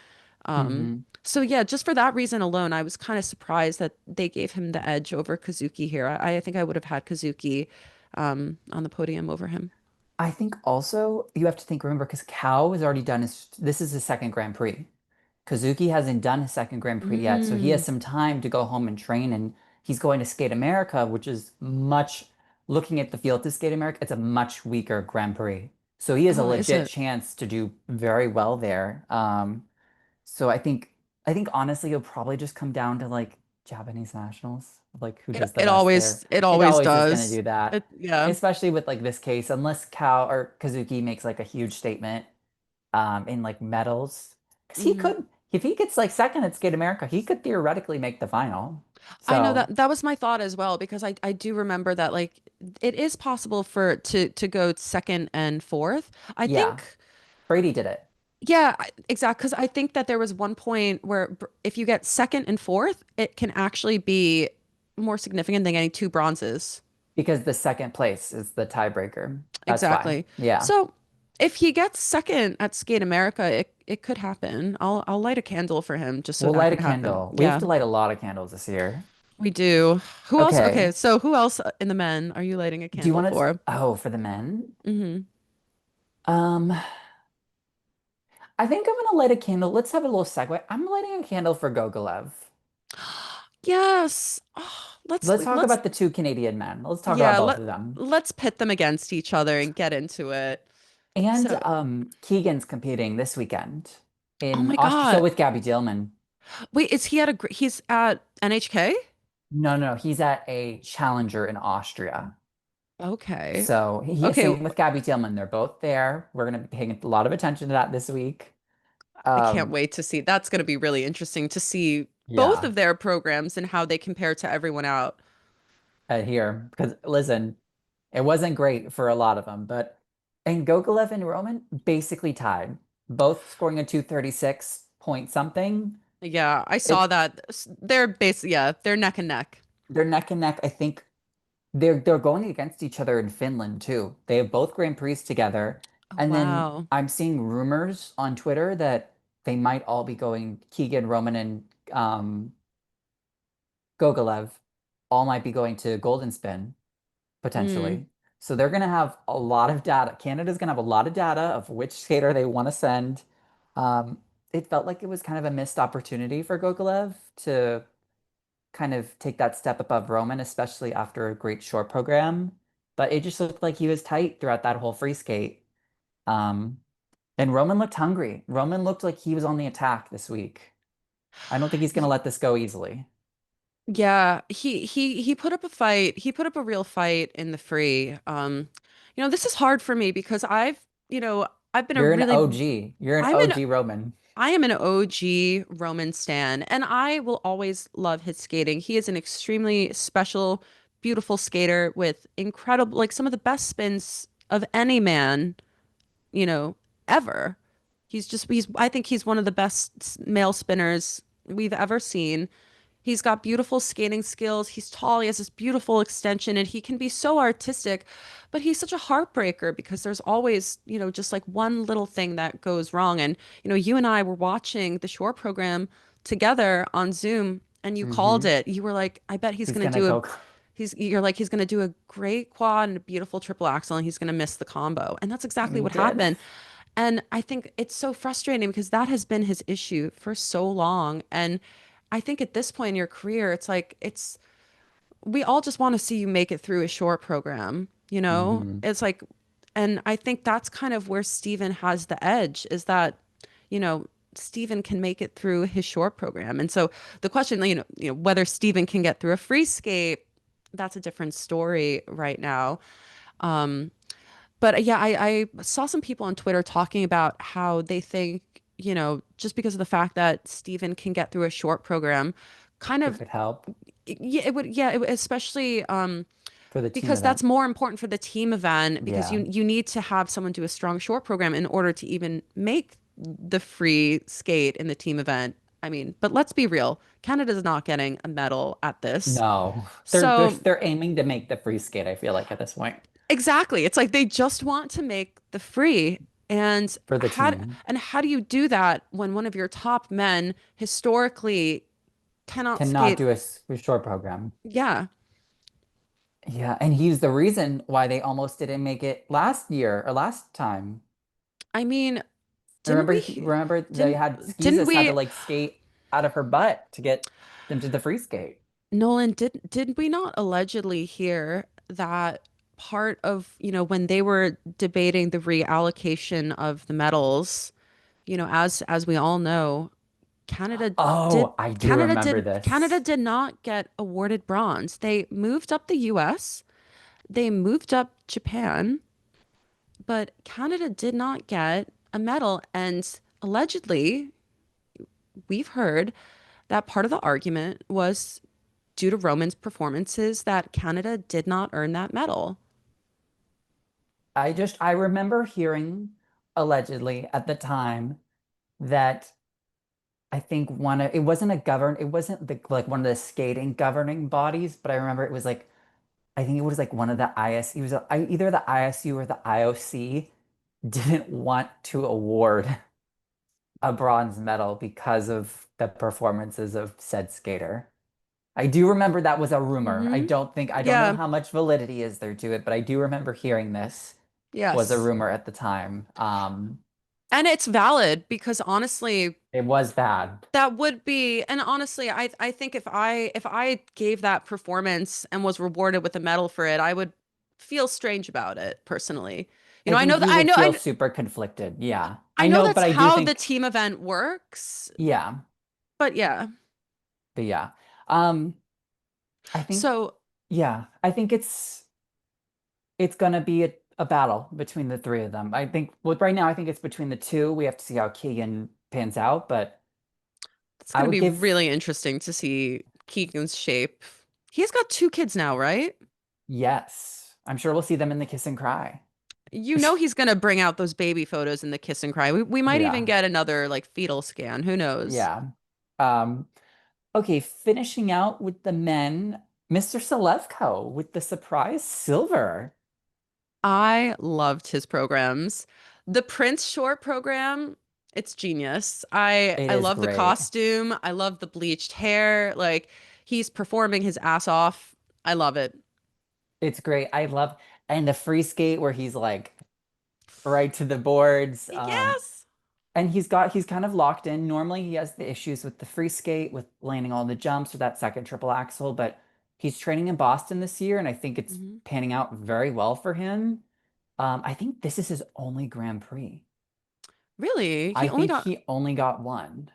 Hmm. So yeah, just for that reason alone, I was kind of surprised that they gave him the edge over Kazuki here. I think I would have had Kazuki on the podium over him. I think also you have to think, remember, because Cal has already done this is his second Grand Prix. Kazuki hasn't done his second Grand Prix yet, so he Mm. has some time to go home and train, and he's going to Skate America, which is looking at the field to Skate America, it's a much weaker Grand Prix. So he has a Oh, is legit it? chance to do very well there. So I think honestly it'll probably just come down to like Japanese nationals, like who It does the it best there. always it It always always is going to does. do that, Yeah. especially with like this case, unless Kao or Kazuki makes like a huge statement in like medals, because he Mhm. could, if he gets like second at Skate America, he could theoretically make the final. I know So that was my thought as well, because I do remember that like it is possible for to go second and fourth. I yeah, think Brady did it yeah, exactly, because I think that there was one point where if you get second and fourth, it can actually be more significant than getting two bronzes. because the second place is the tiebreaker. That's why. Exactly. Yeah, So if he gets second at Skate America, it could happen. I'll light a candle for him just so we'll that light a could happen. candle. We have Yeah, to light a lot of candles this year. we do. Who else? Okay, Okay. so who else in the men are you lighting a Do you candle want to? for? Oh, for the men? Hmm. Um, I think I'm gonna light a candle. Let's have a little segue. I'm lighting a candle for Gogolev. Yes. Oh, Let's talk about the two Canadian men. Let's talk about yeah, both of them. let's pit them against each other and get into it. And So, Keegan's competing this weekend oh in my Austria. So God. with Gabby Dillman. Wait, is he at he's at NHK? No, no, he's at a challenger in Austria. Okay. So Okay, same with Gabby Dillman. They're both there. We're gonna be paying a lot of attention to that this week. I can't Um, wait to see. That's going to be really interesting to see both yeah, of their programs and how they compare to everyone out. here because listen, it wasn't great for a lot of them, but and Gogolev and Roman basically tied, both scoring a 236 point something. Yeah, I saw It's that. They're basically, yeah, they're neck and neck. they're neck and neck. I think they're going against each other in Finland too. They have both Grand Prix together. Oh, And then wow. I'm seeing rumors on Twitter that they might all be going Keegan, Roman, and Gogolev all might be going to Golden Spin Mm. potentially. So they're going to have a lot of data. Canada's going to have a lot of data of which skater they want to send. Um, it felt like it was kind of a missed opportunity for Gogolev to kind of take that step above Roman, especially after a great short program. But it just looked like he was tight throughout that whole free skate. Um, and Roman looked hungry. Roman looked like he was on the attack this week. I don't think he's going to let this go easily. Yeah, he put up a fight. He put up a real fight in the free. This is hard for me because I've been a You're an really OG. You're an I'm an OG Roman. I am an OG Roman stan, and I will always love his skating. He is an extremely special, beautiful skater with incredible, like some of the best spins of any man, you know, ever. I think he's one of the best male spinners we've ever seen. He's got beautiful skating skills. He's tall. He has this beautiful extension and he can be so artistic, but he's such a heartbreaker because there's always, just like one little thing that goes wrong. And, you and I were watching the shore program together on Zoom and you called Hmm. it. You were like, I bet he's He's going to gonna do a go. you're like, he's going to do a great quad and a beautiful triple axel and he's going to miss the combo. And that's And exactly he what did. happened. And I think it's so frustrating because that has been his issue for so long. And I think at this point in your career, it's like, we all just want to see you make it through a short program, you know? Hmm. It's like, and I think that's kind of where Steven has the edge is that, you know, Steven can make it through his short program. And so the question, whether Steven can get through a free skate, that's a different story right now. Um, but yeah, I saw some people on Twitter talking about how they think, just because of the fact that Steven can get through a short program, kind It of, could help yeah, it would, especially for the team because that's event. more important for the team event because Yeah. you need to have someone do a strong short program in order to even make the free skate in the team event. I mean, but let's be real, Canada's not getting a medal at this. No, So they're aiming to make the free skate, I feel like, at this point exactly. It's like they just want to make the free. And for the how team. how do you do that when one of your top men historically cannot Cannot skate? do a short program. Yeah. Yeah, and he's the reason why they almost didn't make it last year or last time. I mean, didn't we Remember they didn't had didn't Skeezus had to we like skate out of her butt to get them to the free skate. Nolan, did we not allegedly hear that part of, when they were debating the reallocation of the medals, as we all know, Oh, I do remember Canada this. did not get awarded bronze. They moved up the US, they moved up Japan, but Canada did not get a medal. And allegedly, we've heard that part of the argument was due to Roman's performances that Canada did not earn that medal. I remember hearing allegedly at the time that I think it wasn't it wasn't like one of the skating governing bodies, but I remember it was like I think it was like one of the IS, it was either the ISU or the IOC didn't want to award a bronze medal because of the performances of said skater. I do remember that was a rumor. Hmm. I don't know Yeah. how much validity is there to it, but I do remember hearing this was a Yes. rumor at the time. And it's valid because honestly, It was bad. that would be, and honestly, I think if I gave that performance and was rewarded with a medal for it, I would feel strange about it personally. I I know think that you would feel super conflicted. Yeah. I I know know, but that's I do how the think, team event works, yeah, but yeah. but yeah. Um, I think, So yeah, I think it's gonna be a battle between the three of them. I think, well, right now, I think it's between the two. We have to see how Keegan pans out, but it's I going to would be give, really interesting to see Keegan's shape. He's got two kids now, right? yes. I'm sure we'll see them in the kiss and cry. He's gonna bring out those baby photos in the kiss and cry. We might even Yeah. get another like fetal scan. Who knows? Yeah. Um, okay, finishing out with the men, Mr. Selevko with the surprise silver. I loved his programs. The Prince short program, it's genius. It I is love the great. costume. I love the bleached hair. Like he's performing his ass off. I love it. It's great. And the free skate where he's like right to the boards. Yes. And he's kind of locked in. Normally he has the issues with the free skate, with landing all the jumps or that second triple axel, but he's training in Boston this year, and I think it's Mhm. panning out very well for him. I think this is his only Grand Prix. Really? He I only think got he only got one.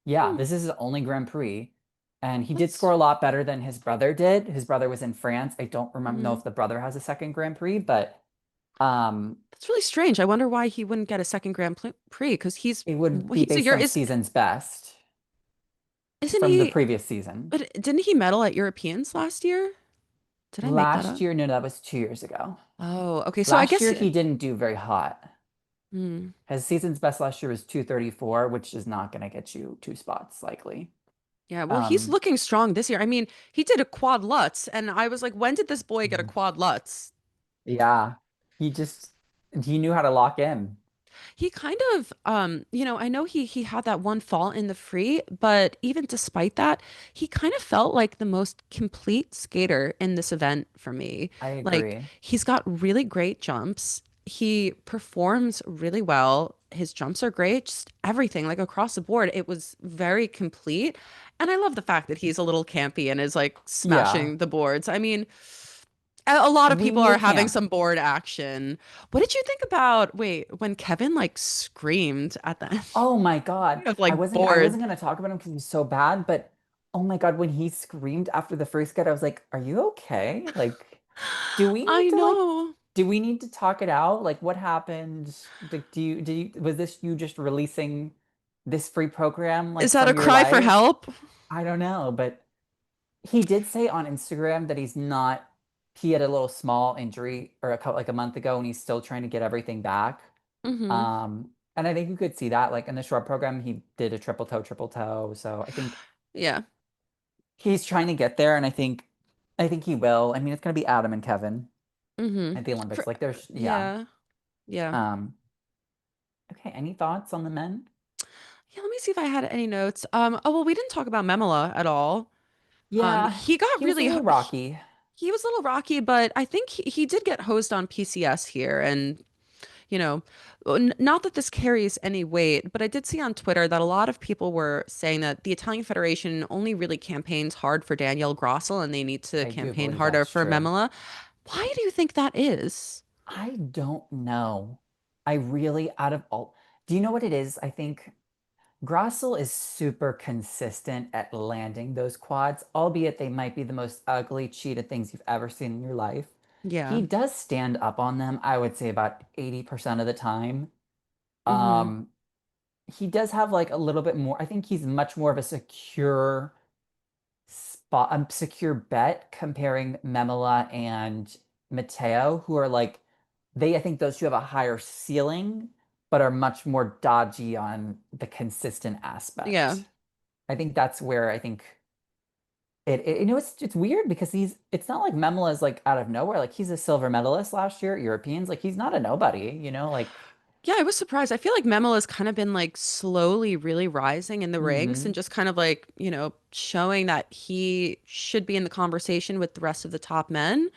Yeah, hmm, this is his only Grand Prix. And he did score that's a lot better than his brother did. His brother was in France. I don't remember know mhm. if the brother has a second Grand Prix, but um That's really strange. I wonder why he wouldn't get a second Prix because it would be he's a based year on is season's best isn't from the he? previous season. But didn't he medal at Europeans last year? Did I make that Last up? year, no, that was 2 years ago. Oh, okay. So I Last guess year he didn't do very hot. hmm. His season's best last year was 234, which is not going to get you two spots likely. Yeah, well, he's Um, looking strong this year. I mean, he did a quad Lutz, and I was like, when did this boy get a Mhm. quad Lutz? Yeah, he just he knew how to lock in. He kind of, I know he had that one fall in the free, but even despite that, he kind of felt like the most complete skater in this event for me. I Like agree. he's got really great jumps. He performs really well. His jumps are great, just everything like across the board. It was very complete. And I love the fact that he's a little campy and is like Yeah, smashing the boards. I mean, a lot of we people are needed having camp. some board action. What did you think about, wait, when Kevin like screamed at the end Oh my God. of I like wasn't I board? wasn't gonna talk about him because he's so bad, but oh my God, when he screamed after the first get, I was like, are you okay? Like, do we need I to like know. do we need to talk it out? Like what happened? Like was this you just releasing this free program Is like that a from your cry for life? help? I don't know, but he did say on Instagram that he had a little small injury or a couple like a month ago and he's still trying to get everything back. Hmm. And I think you could see that like in the short program, he did a triple toe. So I think Yeah. he's trying to get there, and I think he will. I mean, it's gonna be Adam and Kevin Hmm. at the Olympics. For, Like there's yeah. yeah. Yeah. Um, okay, any thoughts on the men? Yeah, let me see if I had any notes. Oh well, we didn't talk about Memela at all. Yeah, He got he was a really little rocky. he was a little rocky, but I think he did get hosed on PCS here, and you know, not that this carries any weight, but I did see on Twitter that a lot of people were saying that the Italian Federation only really campaigns hard for Danielle Grossel and they need to I do campaign believe harder that's for true. Memela. Why do you think that is? I don't know. I really out of all, do you know what it is? I think Grossel is super consistent at landing those quads, albeit they might be the most ugly, cheated things you've ever seen in your life. Yeah. He does stand up on them, I would say about 80% of the time. Hmm. Um, he does have like a little bit more, I think he's much more of a secure spot, a secure bet comparing Memela and Matteo, who are like, I think those two have a higher ceiling, but are much more dodgy on the consistent Yeah. aspect. I think that's where I think it's weird because it's not like Memela is like out of nowhere. Like he's a silver medalist last year at Europeans. Like he's not a nobody, like Yeah, I was surprised. I feel like Memela's kind of been like slowly really rising in the ranks and hmm just kind of like, showing that he should be in the conversation with the rest of the top men.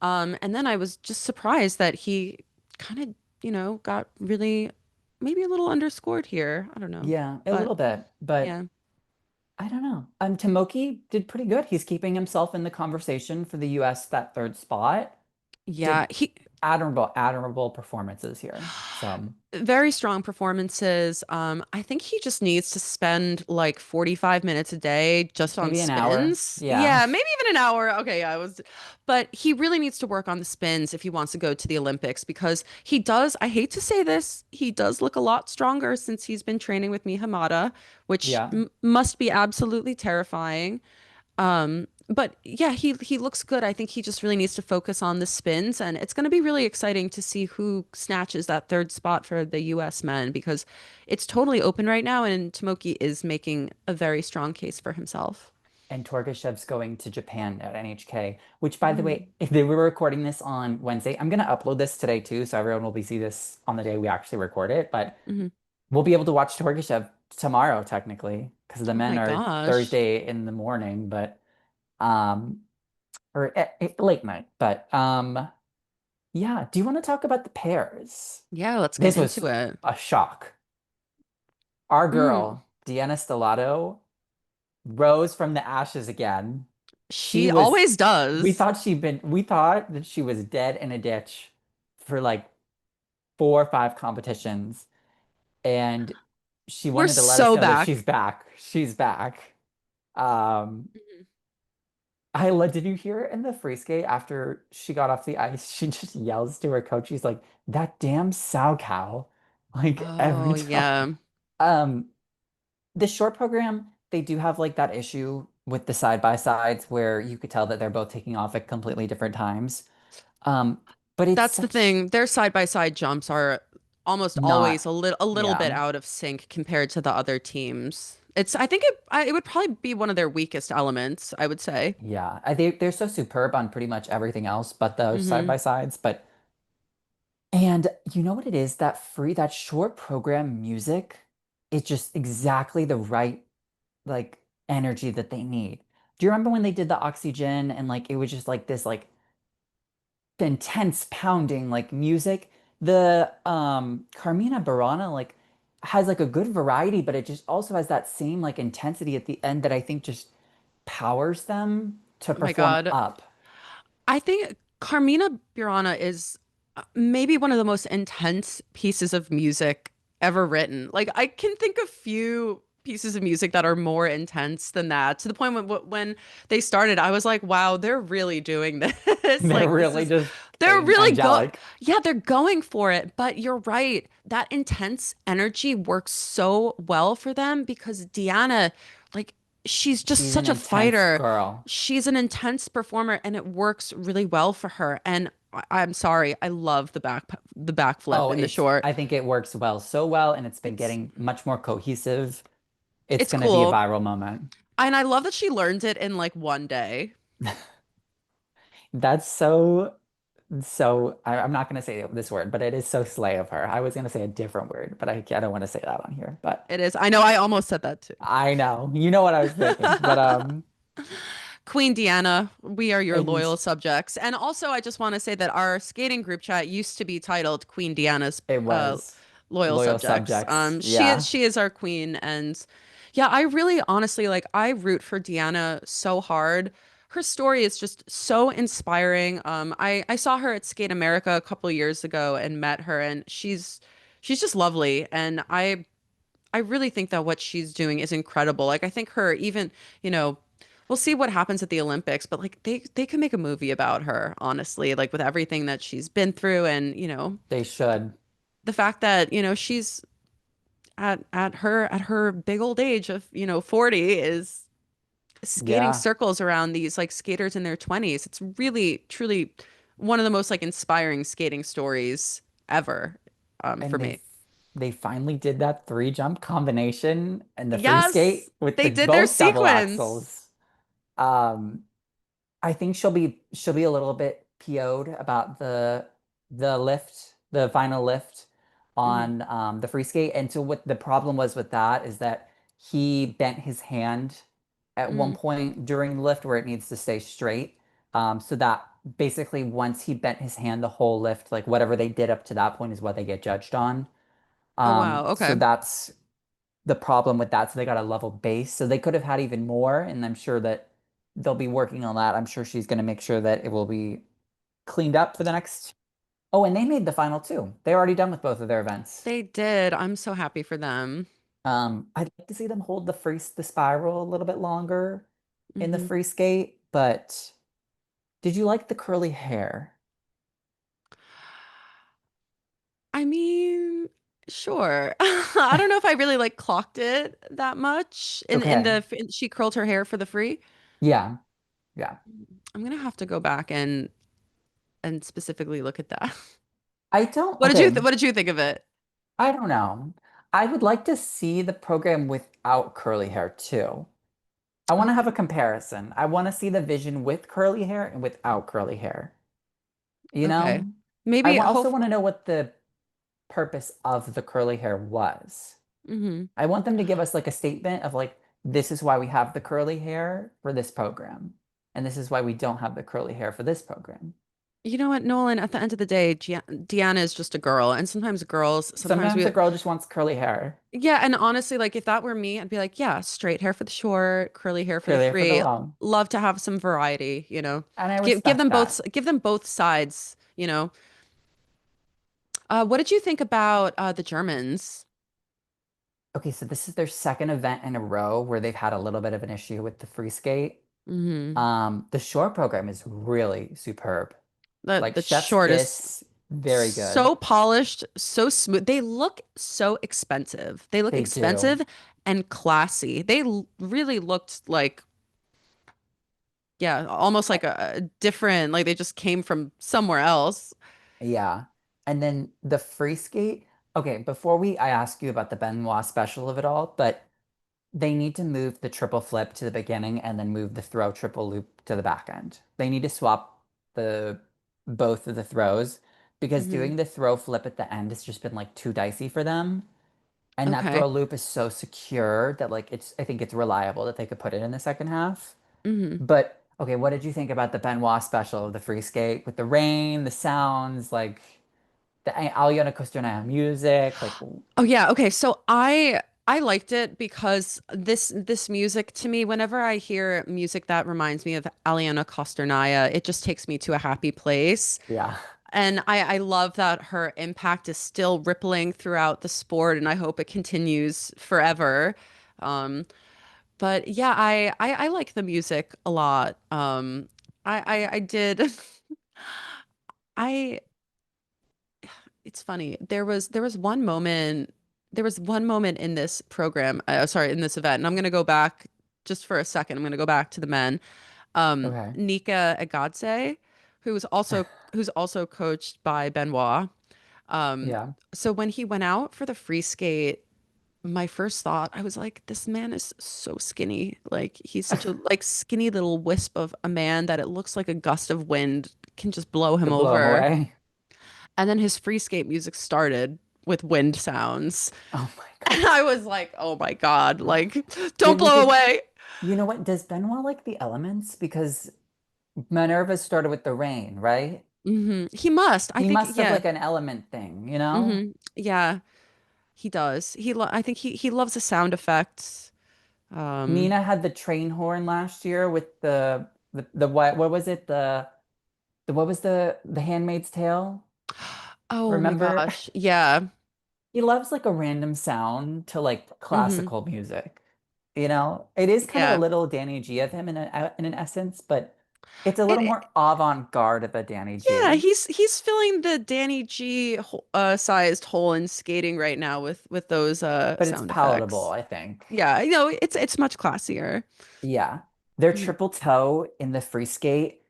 And then I was just surprised that he kind of, got really maybe a little underscored here. I don't know. Yeah, a But little bit, but yeah. I don't know. Tomoki did pretty good. He's keeping himself in the conversation for the US that third spot. Yeah, Did he admirable performances here. So very strong performances. I think he just needs to spend like 45 minutes a day just on maybe an hour. spins. Yeah. Yeah, maybe even an hour. Okay, yeah, but he really needs to work on the spins if he wants to go to the Olympics because he does, I hate to say this, he does look a lot stronger since he's been training with me Hamada, which Yeah. must be absolutely terrifying. But yeah, he looks good. I think he just really needs to focus on the spins, and it's going to be really exciting to see who snatches that third spot for the US men because it's totally open right now, and Tomoki is making a very strong case for himself. And Torgashev's going to Japan at NHK, which by the way, Mm, if they were recording this on Wednesday, I'm gonna upload this today too, so everyone will be see this on the day we actually record it. But mhm. we'll be able to watch Torgashev tomorrow, technically, because the Oh men my are gosh. Thursday in the morning, but um or late night. But yeah, do you want to talk about the pairs? Yeah, let's get This into was it. a shock. Our Mm. girl, Deanna Stellato, rose from the ashes again. She She was, always does. we thought that she was dead in a ditch for like 4 or 5 competitions, and she We're wanted to let us so know that back. she's back. She's back. Um, Mhm. did you hear it in the free skate after she got off the ice? She just yells to her coach. She's like, "That damn sow cow!" Like every Oh time. yeah. Um, the short program, they do have like that issue with the side by sides where you could tell that they're both taking off at completely different times. Um, but it's That's the such thing. Their side by side jumps are almost always not, a little bit yeah. out of sync compared to the other teams. I think it would probably be one of their weakest elements, I would say. Yeah, they're so superb on pretty much everything else but those side Hmm. by sides. But and you know what it is? That short program music is just exactly the right like energy that they need. Do you remember when they did the oxygen and like it was just like this like intense pounding like music? The Carmina Burana like has like a good variety, but it just also has that same like intensity at the end that I think just powers them to Oh my perform God. up. I think Carmina Burana is maybe one of the most intense pieces of music ever written. Like I can think of few pieces of music that are more intense than that. To the point when they started, I was like, wow, they're really doing this. They're Like this really is just they're really angelic. yeah, they're going for it. But you're right. That intense energy works so well for them because Deanna, like she's just She's an such a intense fighter. girl. She's an intense performer and it works really well for her. And I'm sorry, I love the backflip Oh, in the short. I think it works well, so well, and it's been It's getting much more cohesive. It's it's going to be a cool. viral moment. And I love that she learned it in like one day. That's I'm not going to say this word, but it is so slay of her. I was going to say a different word, but I don't want to say that on here. But It is. I know I almost said that too. I know, you know what I was thinking. But Queen Deanna, we are your and loyal subjects. And also, I just want to say that our skating group chat used to be titled Queen Deanna's it was loyal loyal subjects. subjects. Yeah. She is our queen, and yeah, I really honestly like I root for Deanna so hard. Her story is just so inspiring. I saw her at Skate America a couple years ago and met her, and she's just lovely, and I really think that what she's doing is incredible. Like I think her even, you know, we'll see what happens at the Olympics, but like they can make a movie about her, honestly, like with everything that she's been through and, you know, They should. the fact that, you know, she's at her big old age of, you know, 40 is skating Yeah. circles around these like skaters in their 20s. It's really truly one of the most like inspiring skating stories ever for And me. they finally did that three jump combination and the free Yes, skate with they the did their both double sequence. axles. Um, I think she'll be a little bit PO'd about the final lift Mhm. on the free skate. And so what the problem was with that is that he bent his hand at one Mhm. point during the lift where it needs to stay straight. So that basically once he bent his hand the whole lift, like whatever they did up to that point is what they get judged on. Oh wow. So Okay. that's the problem with that. So they got a level base. So they could have had even more, and I'm sure that they'll be working on that. I'm sure she's going to make sure that it will be cleaned up for the next. Oh, and they made the final two. They're already done with both of their events. They did. I'm so happy for them. I'd like to see them hold the spiral a little bit longer in the Hmm. free skate, but did you like the curly hair? I mean, sure. I don't know if I really like clocked it that much Okay. she curled her hair for the free. Yeah. Yeah. I'm gonna have to go back and specifically look at that. I don't. Okay. What did you think of it? I don't know. I would like to see the program without curly hair too. I want to have a Okay. comparison. I want to see the vision with curly hair and without curly hair. You Okay. know? Maybe Also hope want to know what the purpose of the curly hair was. hmm. I want them to give us like a statement of like, this is why we have the curly hair for this program. And this is why we don't have the curly hair for this program. You know what, Nolan, at the end of the day, Deanna is just a girl, and sometimes Sometimes we a girl just wants curly hair, yeah, and honestly, like if that were me, I'd be like, yeah, straight hair for the short, curly hair for the curly hair for the free. long. Love to have some variety, you know. And I respect that. Give them both sides, you know. What did you think about the Germans? Okay, so this is their second event in a row where they've had a little bit of an issue with the free skate. Hmm. The short program is really superb. Like The Chef's short is Kiss, very good. so polished, so smooth. They look so expensive. They look They do. expensive and classy. Really looked like yeah, almost like a different, like they just came from somewhere else. Yeah. And then the free skate. Okay, I ask you about the Benoit special of it all, but they need to move the triple flip to the beginning and then move the throw triple loop to the back end. They need to swap the both of the throws because Hmm. doing the throw flip at the end has just been like too dicey for them. And that Okay. throw loop is so secure that like I think it's reliable that they could put it in the second half. Hmm. But okay, what did you think about the Benoit special, the free skate with the rain, the sounds, like the Aliona Kosturnaia music, like Oh yeah, okay. So I liked it because this music to me, whenever I hear music that reminds me of Aliana Kosternaya, it just takes me to a happy place. yeah. And I love that her impact is still rippling throughout the sport, and I hope it continues forever. Um, but yeah, I like the music a lot. I did. I It's funny. There was one moment in this program, sorry, in this event, and I'm gonna go back just for a second. I'm gonna go back to the men. Okay. Nika Agadze, who's also coached by Benoit. Um, Yeah. so when he went out for the free skate, my first thought, I was like, this man is so skinny. Like he's such a like skinny little wisp of a man that it looks like a gust of wind can just blow him Could blow him over. away. And then his free skate music started with wind sounds. Oh my And I was like, oh my God, God. like, don't Didn't blow it? away. You know what? Does Benoit like the elements? Because Minerva started with the rain, right? He must. I He think, must have yeah. like an element thing, you know? Yeah, he does. I think he loves the sound effects. Um, Nina had the train horn last year with the what was it? The what was the Handmaid's Tale? oh my Remember? gosh. Yeah. He loves like a random sound to like hmm classical music. You know, it is kind of a Yeah. little Danny G of him in an essence, but it's a little It, more avant-garde of a Danny yeah, G. he's filling the Danny G sized hole in skating right now with those But it's sound palatable, effects. I think. Yeah, it's much classier. Yeah. Their Mhm. triple toe in the free skate,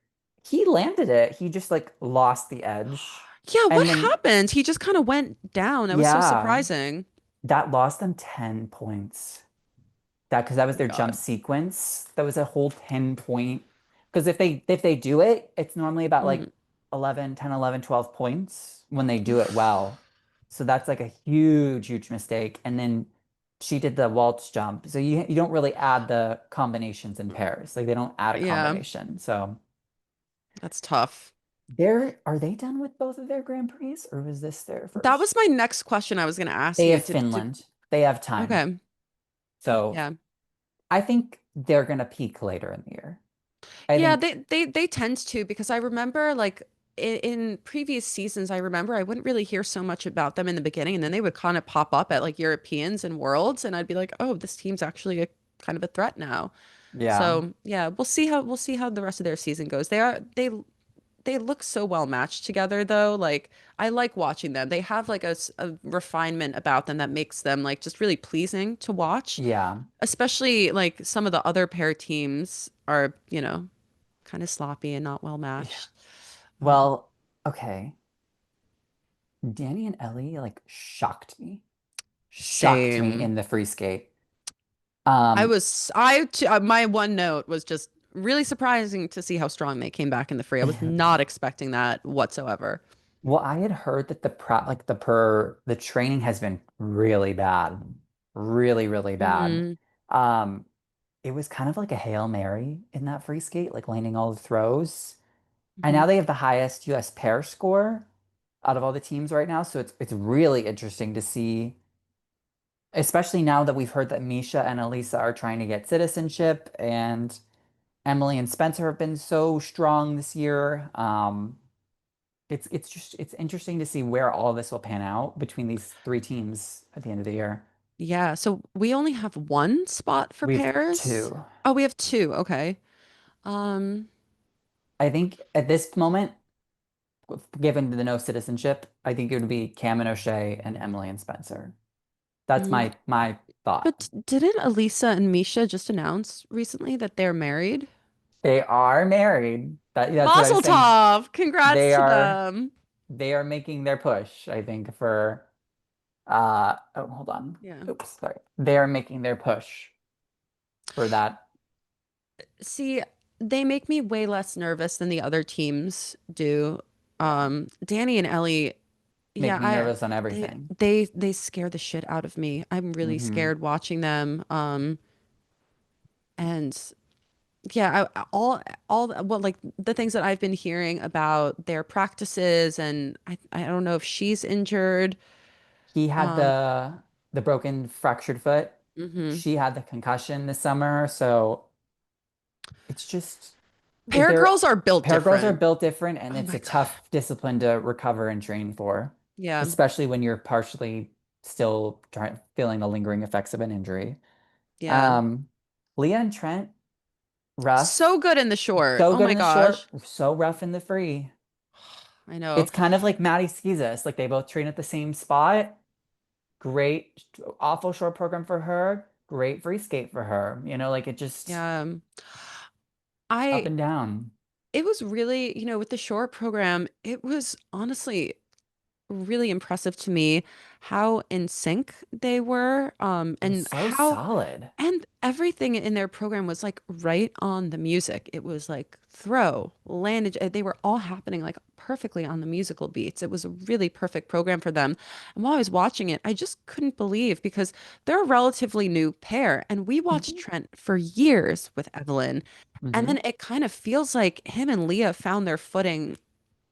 he landed it. He just like lost the edge. Yeah, what And then, happened? He just kind of went down. That was so yeah, surprising. that lost them 10 points. That because that was Oh my their jump God. sequence. That was a whole 10 point. Because if they do it, it's normally about Mhm. like 11, 10, 11, 12 points when they do it Oof. well. So that's like a huge, huge mistake. And then she did the waltz jump. So you don't really add the combinations in pairs. Like they don't add a Yeah, combination. So that's tough. are they done with both of their Grand Prix or was this their That was first? my next question I was going to ask They you. have Did Finland. They have time. Okay. So Yeah. I think they're gonna peak later in the year. I Yeah, think they tend to because I remember like in previous seasons I remember I wouldn't really hear so much about them in the beginning and then they would kind of pop up at like Europeans and Worlds and I'd be like, "Oh, this team's actually a kind of a threat now." yeah. So, yeah, we'll see how the rest of their season goes. They look so well matched together though. Like I like watching them. They have like a refinement about them that makes them like just really pleasing to watch. Yeah. Especially like some of the other pair teams are, kind of sloppy and not well Yeah. matched. Um, Well, okay. Danny and Ellie like shocked me. Shocked me Same. in the free skate. I Um, was I t My one note was just really surprising to see how strong they came back in the free. I was not expecting that whatsoever. well, I had heard that the training has been really bad. Really, really bad. Hmm. Um, it was kind of like a Hail Mary in that free skate, like landing all the throws. And Hmm. now they have the highest US pair score out of all the teams right now. So it's really interesting to see, especially now that we've heard that Misha and Elisa are trying to get citizenship and Emily and Spencer have been so strong this year. It's interesting to see where all this will pan out between these three teams at the end of the year. Yeah, so we only have one spot for We have pairs. two. Oh, we have two. Okay. Um, I think at this moment, given the no citizenship, I think it would be Cam and O'Shea and Emily and Spencer. That's mm, my thought. but didn't Elisa and Misha just announce recently that they're married? They are married. That's what I was Mazel saying. tov! Congrats They to are them. they are making their push, I think, for hold on. Yeah. Oops, sorry. They are making their push for that. See, they make me way less nervous than the other teams do. Yeah. Danny and Ellie, Make yeah, me I nervous on they everything. they scare the shit out of me. I'm really Hmm. scared watching them. And yeah, all well, like the things that I've been hearing about their practices, and I don't know if she's injured. He had Um, the broken fractured foot. mhm. She had the concussion this summer, so it's just Pair they're girls are built pair girls are different. built different, and Oh it's my a God. tough discipline to recover and train for, Yeah, especially when you're partially still feeling the lingering effects of an injury. yeah. Um, Leah and Trent, rough, So good in the short. so Oh good my in the short, gosh. so rough in the free. I know. It's kind of like Maddie Schizas, like they both train at the same spot. Great, awful short program for her. Great free skate for her. Like it just Yeah. up I and down. it was really, with the short program, it was honestly really impressive to me how in sync they were, It was and so how solid. and everything in their program was like right on the music. It was like throw, landage, they were all happening like perfectly on the musical beats. It was a really perfect program for them. And while I was watching it, I just couldn't believe because they're a relatively new pair, and we watched Hmm. Trent for years with Evelyn. And Hmm. then it kind of feels like him and Leah found their footing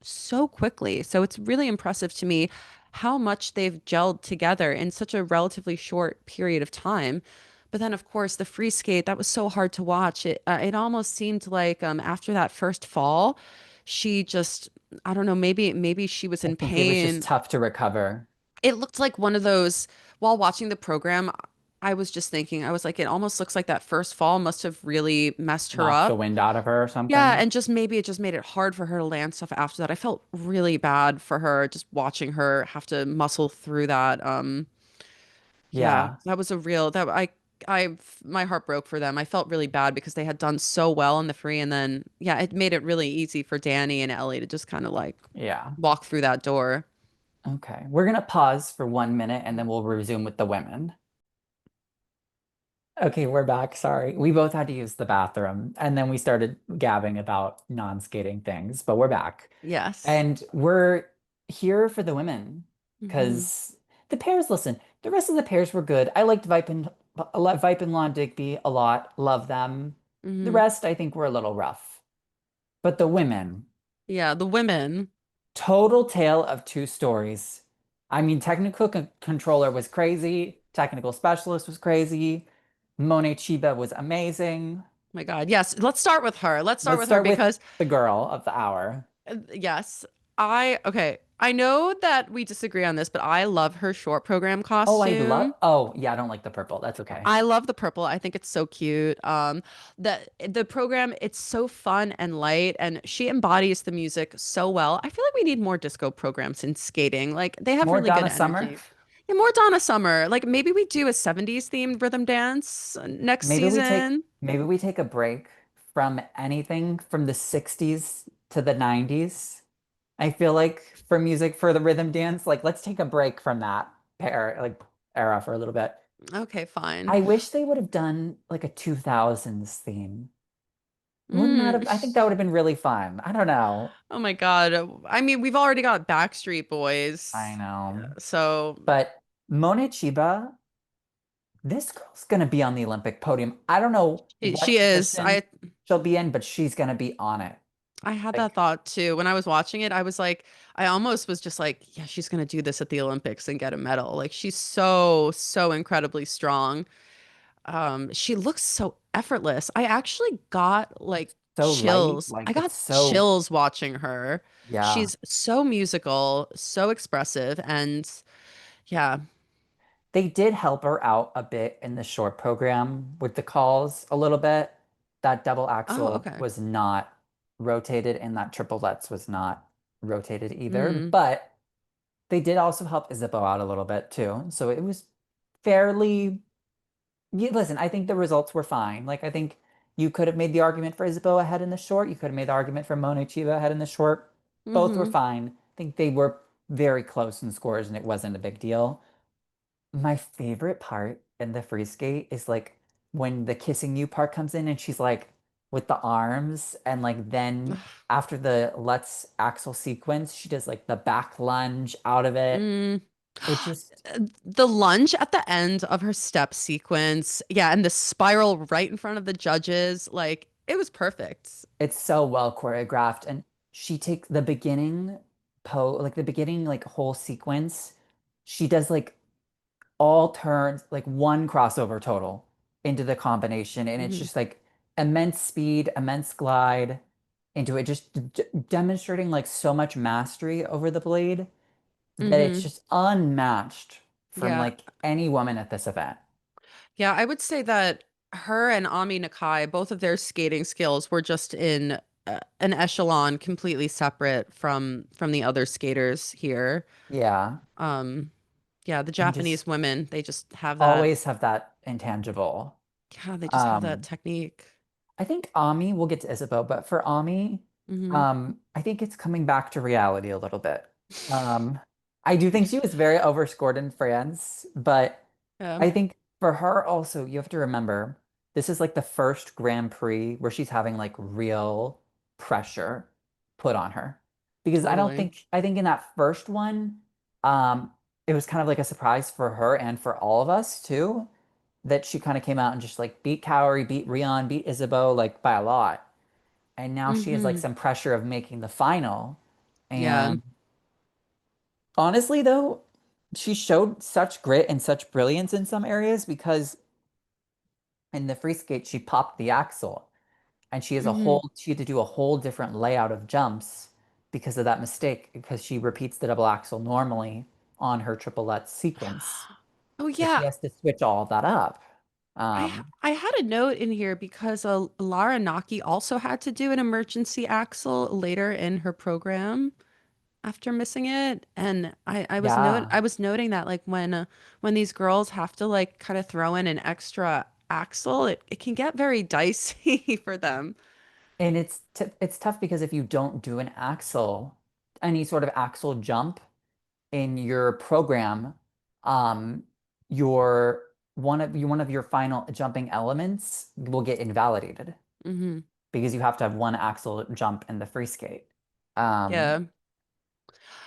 so quickly. So it's really impressive to me how much they've gelled together in such a relatively short period of time. But then, of course, the free skate, that was so hard to watch. It almost seemed like after that first fall, she just, I don't know, maybe she was I in think it was just pain. tough to recover. It looked like one of those, while watching the program, I was just thinking, I was like, it almost looks like that first fall must have really messed her Knocked the up. wind out of her or Yeah, something. and just maybe it just made it hard for her to land stuff after that. I felt really bad for her just watching her have to muscle through that. Yeah, Yeah. that was a real that I my heart broke for them. I felt really bad because they had done so well in the free, and then yeah, it made it really easy for Danny and Ellie to just kind of like Yeah. walk through that door. Okay. We're gonna pause for 1 minute and then we'll resume with the women. Okay, we're back. Sorry. We both had to use the bathroom and then we started gabbing about non-skating things, but we're back. Yes. And we're here for the women Hmm. because the pairs, listen, the rest of the pairs were good. I liked Vipe and Lon Digby a lot. Love them. The Hmm. rest, I think, were a little rough. But the women, Yeah, the women. total tale of two stories. I mean, technical controller was crazy. Technical specialist was crazy. Monet Chiba was amazing. My God. Yes, let's start with her. Let's start Let's with her start with because the girl of the hour. yes. Okay. I know that we disagree on this, but I love her short program Oh, I love. costume. Oh, yeah, I don't like the purple. That's okay. I love the purple. I think it's so cute. The program, it's so fun and light, and she embodies the music so well. I feel like we need more disco programs in skating. Like they have More really good Donna Summer. energy. Yeah, more Donna Summer. Like maybe we do a 70s themed rhythm dance next season. Maybe we take a break from anything from the 60s to the 90s. I feel like for music for the rhythm dance, like let's take a break from that era for a little bit. Okay, fine. I wish they would have done like a 2000s theme. Wouldn't that Mm. have, I think that would have been really fun. I don't know. Oh my God. I mean, we've already got Backstreet I Boys. know. So But Mona Chiba, this girl's gonna be on the Olympic podium. I don't know she what is. position she'll be in, but she's gonna be on it. I had that Like, thought too. When I was watching it, I was like, I almost was just like, yeah, she's gonna do this at the Olympics and get a medal. Like she's so incredibly strong. She looks so effortless. I actually got like so light, chills. like I got it's so, chills watching her. yeah. She's so musical, so expressive, and yeah. They did help her out a bit in the short program with the calls a little bit. That double Oh, axle okay. was not rotated and that triplets was not rotated either. Mm, But they did also help Isabeau out a little bit too. So it was fairly, listen, I think the results were fine. Like I think you could have made the argument for Isabeau ahead in the short. You could have made the argument for Mona Chiva ahead in the short. Both were mm-hmm. fine. I think they were very close in scores and it wasn't a big deal. My favorite part in the free skate is like when the kissing you part comes in and she's like with the arms and like then after the Let's Axel sequence, she does like the back lunge out of it. Mm. It just The lunge at the end of her step sequence, yeah, and the spiral right in front of the judges, like it was perfect. it's so well choreographed and she takes the beginning like the beginning like whole sequence. She does like all turns, like one crossover total into the combination. And it's Hmm. just like immense speed, immense glide into it, just demonstrating like so much mastery over the blade that it's Hmm. just unmatched from Yeah. like any woman at this event. Yeah, I would say that her and Ami Nakai, both of their skating skills were just in an echelon completely separate from the other skaters here. Yeah. Um, yeah, the And Japanese just women, they just have that. always have that intangible. Yeah, they just have that Um, technique. I think Ami, we'll get to Isabeau, but for Ami, Hmm. I think it's coming back to reality a little bit. Um, I do think she was very overscored in France, but Yeah. I think for her also, you have to remember this is like the first Grand Prix where she's having like real pressure put on her. Because Totally. I think in that first one, um, it was kind of like a surprise for her and for all of us too that she kind of came out and just like beat Cowrie, beat Rion, beat Isabeau like by a lot. And now she has like Hmm. some pressure of making the final. Yeah. And honestly, though, she showed such grit and such brilliance in some areas because in the free skate, she popped the axle and Hmm. she had to do a whole different layout of jumps because of that mistake, because she repeats the double axle normally on her triplet sequence. Oh So she yeah, has to switch all of that up. Um, I had a note in here because Lara Naki also had to do an emergency axle later in her program after missing it, and yeah. I was noting that like when these girls have to like kind of throw in an extra axle, it can get very dicey for them. And it's tough because if you don't do an axle, any sort of axle jump in your program, um, your one of your final jumping elements will get invalidated Hmm. because you have to have one axle jump in the free skate. Um, Yeah.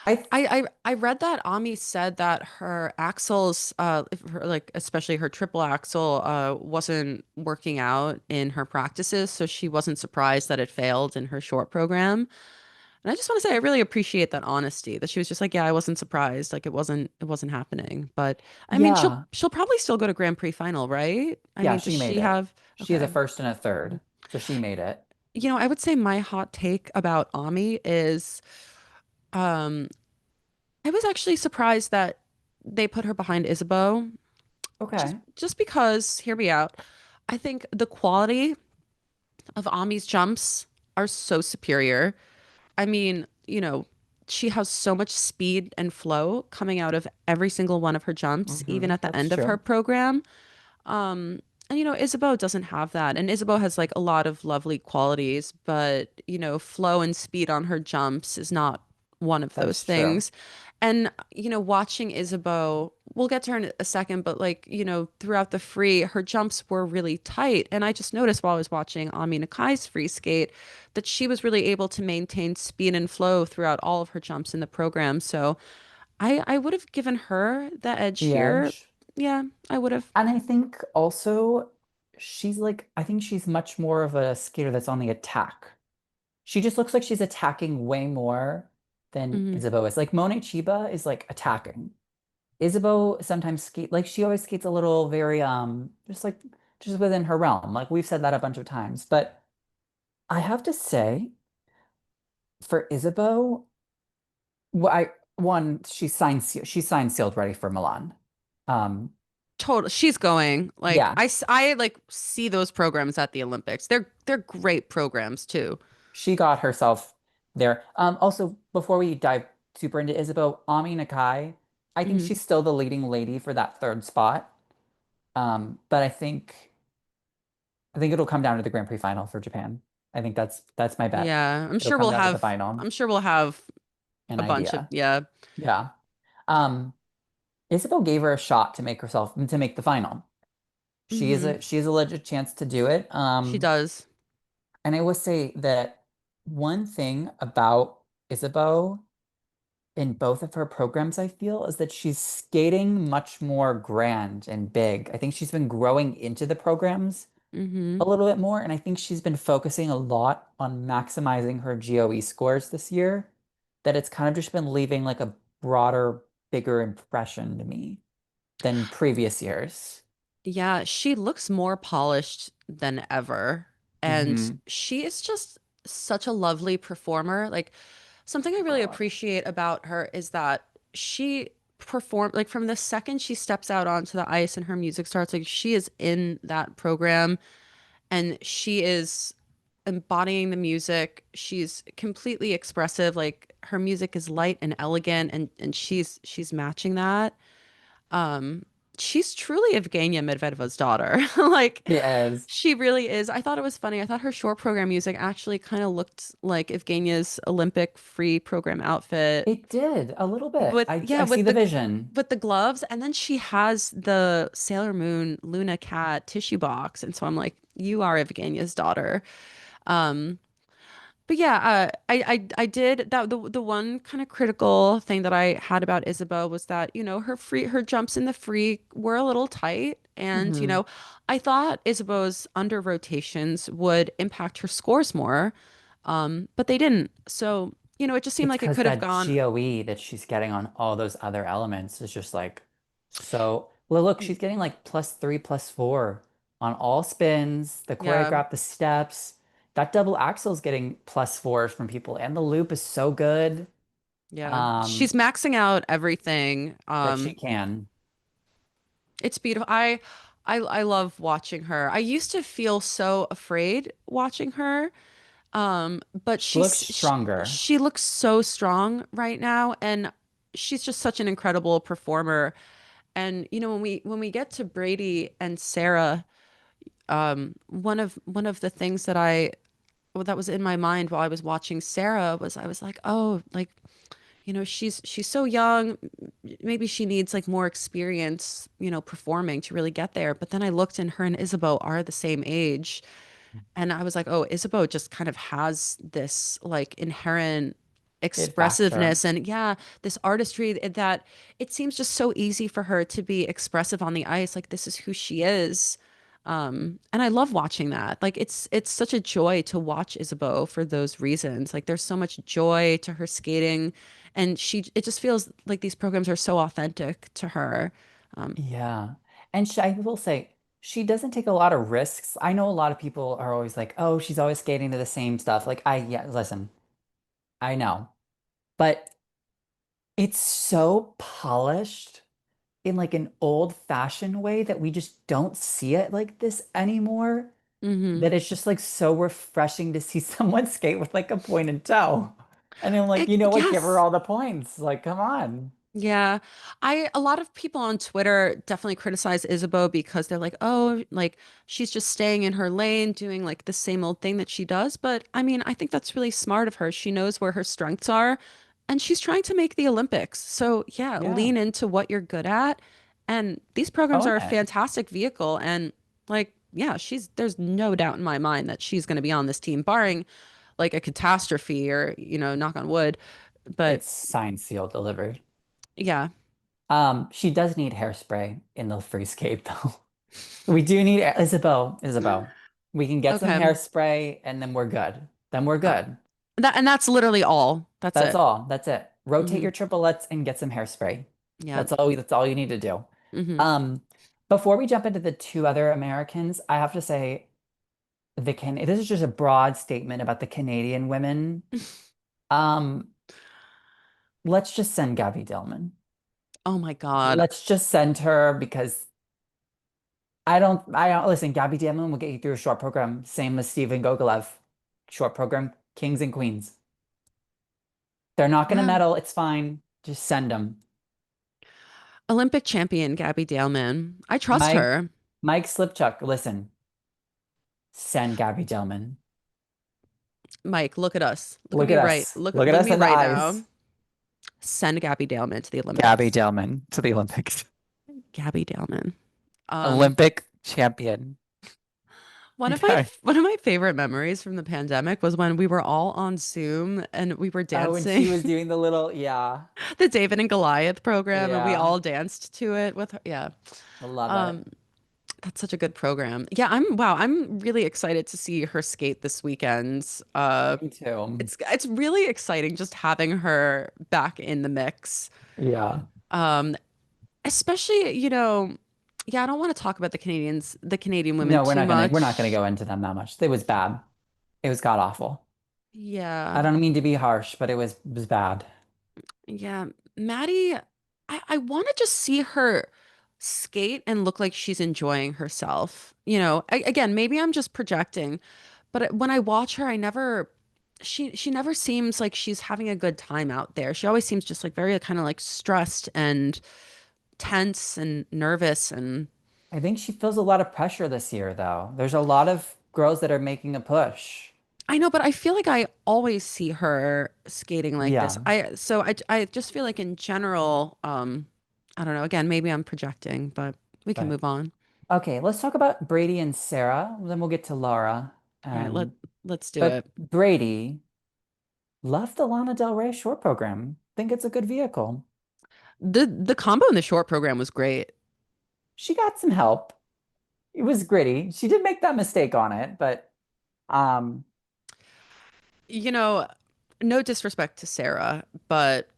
I I read that Ami said that her axles, like especially her triple axle, wasn't working out in her practices, so she wasn't surprised that it failed in her short program. And I just want to say I really appreciate that honesty, that she was just like, yeah, I wasn't surprised, like it wasn't happening. But I mean, yeah, she'll probably still go to Grand Prix final, right? I yeah, mean, does she made she it. have? She has a Okay. first and a third, so she made it. You know, I would say my hot take about Ami is, um, I was actually surprised that they put her behind Isabeau. Okay. Just because, hear me out. I think the quality of Ami's jumps are so superior. I mean, you know, she has so much speed and flow coming out of every single one of her jumps, even at the That's end of her true. program. And you know, Isabeau doesn't have that. And Isabeau has like a lot of lovely qualities, but you know, flow and speed on her jumps is not one of those That's true. things. And you know, watching Isabeau, we'll get to her in a second, but like, you know, throughout the free, her jumps were really tight. And I just noticed while I was watching Ami Nakai's free skate that she was really able to maintain speed and flow throughout all of her jumps in the program. So I would have given her the edge The here. edge. Yeah, I would have. And I think also I think she's much more of a skater that's on the attack. She just looks like she's attacking way more than Mhm. Isabeau is. Like Monet Chiba is like attacking. Isabeau sometimes like she always skates a little very just within her realm. Like we've said that a bunch of times. But I have to say, for Isabeau, I one, she signed sealed ready for Milan. Um, Total. She's going. Like yeah. I like see those programs at the Olympics. They're great programs too. She got herself there. Also, before we dive super into Isabeau, Ami Nakai, I think Hmm. she's still the leading lady for that third spot. But I think it'll come down to the Grand Prix final for Japan. I think that's my bet. Yeah, It'll come down to the final. I'm sure we'll have An a bunch of idea. yeah. Yeah. Um, Isabeau gave her a shot to make the final. Hmm. She has a legit chance to do it. She does. And I will say that one thing about Isabeau in both of her programs, I feel, is that she's skating much more grand and big. I think she's been growing into the programs Hmm. a little bit more, and I think she's been focusing a lot on maximizing her GOE scores this year, that it's kind of just been leaving like a broader, bigger impression to me than previous years. Yeah, she looks more polished than ever. And Hmm. she is just such a lovely performer. Like, something I really appreciate about her is that she perform like from the second she steps out onto the ice and her music starts, like she is in that program and she is embodying the music. She's completely expressive. Like her music is light and elegant and she's matching that. Um, she's truly Evgenia Medvedeva's daughter. Like She is. she really is. I thought it was funny. I thought her short program music actually kind of looked like Evgenia's Olympic free program outfit. It did a little bit. With yeah, I see the vision. with the gloves, and then she has the Sailor Moon Luna Cat tissue box, and so I'm like, you are Evgenia's daughter. Um, but yeah, I did that. The one kind of critical thing that I had about Isabel was that, her jumps in the free were a little tight. And, Hmm. I thought Isabeau's under rotations would impact her scores more. But they didn't. So, it just seemed It's like it because could have that gone. GOE that she's getting on all those other elements is just like so. Well, look, she's getting like +3, +4 on all spins, the Yeah, choreograph, the steps. That double axel is getting +4s from people, and the loop is so good yeah. She's um, maxing out everything. that she can. It's beautiful. I love watching her. I used to feel so afraid watching her. But She looks stronger. she looks so strong right now, and she's just such an incredible performer. And when we get to Brady and Sarah, one of the things that that was in my mind while I was watching Sarah was I was like, oh, like she's so young. Maybe she needs like more experience, performing to really get there. But then I looked, and her and Isabeau are the same age. And I was like, oh, Isabeau just kind of has this like inherent It factor. expressiveness and yeah, this artistry that it seems just so easy for her to be expressive on the ice. Like this is who she is. And I love watching that. Like it's such a joy to watch Isabeau for those reasons. Like there's so much joy to her skating and it just feels like these programs are so authentic to her. Um, Yeah. And I will say, she doesn't take a lot of risks. I know a lot of people are always like, oh, she's always skating to the same stuff. Like, yeah, listen, I know. But it's so polished in like an old-fashioned way that we just don't see it like this anymore. mhm. That it's just like so refreshing to see someone skate with like a pointed toe. And I'm like, you know what? Give her Yes. all the points. Like, come on. Yeah. A lot of people on Twitter definitely criticize Isabeau because they're like, "Oh, like she's just staying in her lane doing like the same old thing that she does." But I mean, I think that's really smart of her. She knows where her strengths are and she's trying to make the Olympics. So, yeah, Yeah. lean into what you're good at. And these programs Own are a it. fantastic vehicle and like, yeah, there's no doubt in my mind that she's going to be on this team barring like a catastrophe or, knock on wood. But It's signed, sealed, delivered. yeah. She does need hairspray in the free skate though. We do need Isabel. Isabel. We can get some Okay. hairspray and then we're good. Then we're Uh, good. that's literally all. That's That's it. all. That's it. Rotate Hmm. your triplets and get some hairspray. Yeah. That's all you need to do. Hmm. Um, before we jump into the two other Americans, I have to say this is just a broad statement about the Canadian women. Um, let's just send Gabby Dillman. Oh my God. Let's just send her because I don't listen, Gabby Dillman will get you through a short program, same as Steven Gogolev. Short program, kings and queens. They're not going to Yeah. medal. It's fine. Just send them. Olympic champion Gabby Daleman. I trust Mike, her. Mike Slipchuk, listen, send Gabby Dillman. Mike, look at us. Look at Look me at right. us. Look Look at look at us me in the right eyes. now. Send Gabby Daleman to the Gabby Olympics. Dillman to the Olympics. Gabby Daleman. Um, Olympic champion. One of my Okay. one of my favorite memories from the pandemic was when we were all on Zoom and we were Oh, and she dancing was doing the little, yeah, the David and Goliath program and we yeah, all danced to it with her. Yeah. I love it. Um, that's such a good program. Yeah, I'm really excited to see her skate this weekend. Me too. It's really exciting just having her back in the mix. Yeah. Um, especially, yeah, I don't want to talk about the Canadian women No, too we're not gonna much. go into them that much. It was bad. It was god awful. I Yeah. don't mean to be harsh, but it was bad. Yeah, Maddie, I want to just see her skate and look like she's enjoying herself. Again, maybe I'm just projecting, but when I watch her, she never seems like she's having a good time out there. She always seems just like very kind of like stressed and tense and nervous and I think she feels a lot of pressure this year, though. There's a lot of girls that are making a push. I know, but I feel like I always see her skating like this. Yeah, I just feel like in general, I don't know. Again, maybe I'm projecting, but we can but move on. okay, let's talk about Brady and Sarah. Then we'll get to Laura. All right, let's do But it. Brady loved the Lana Del Rey short program. Think it's a good vehicle. The combo in the short program was great. She got some help. It was gritty. She did make that mistake on it, but um, You know, no disrespect to Sarah, but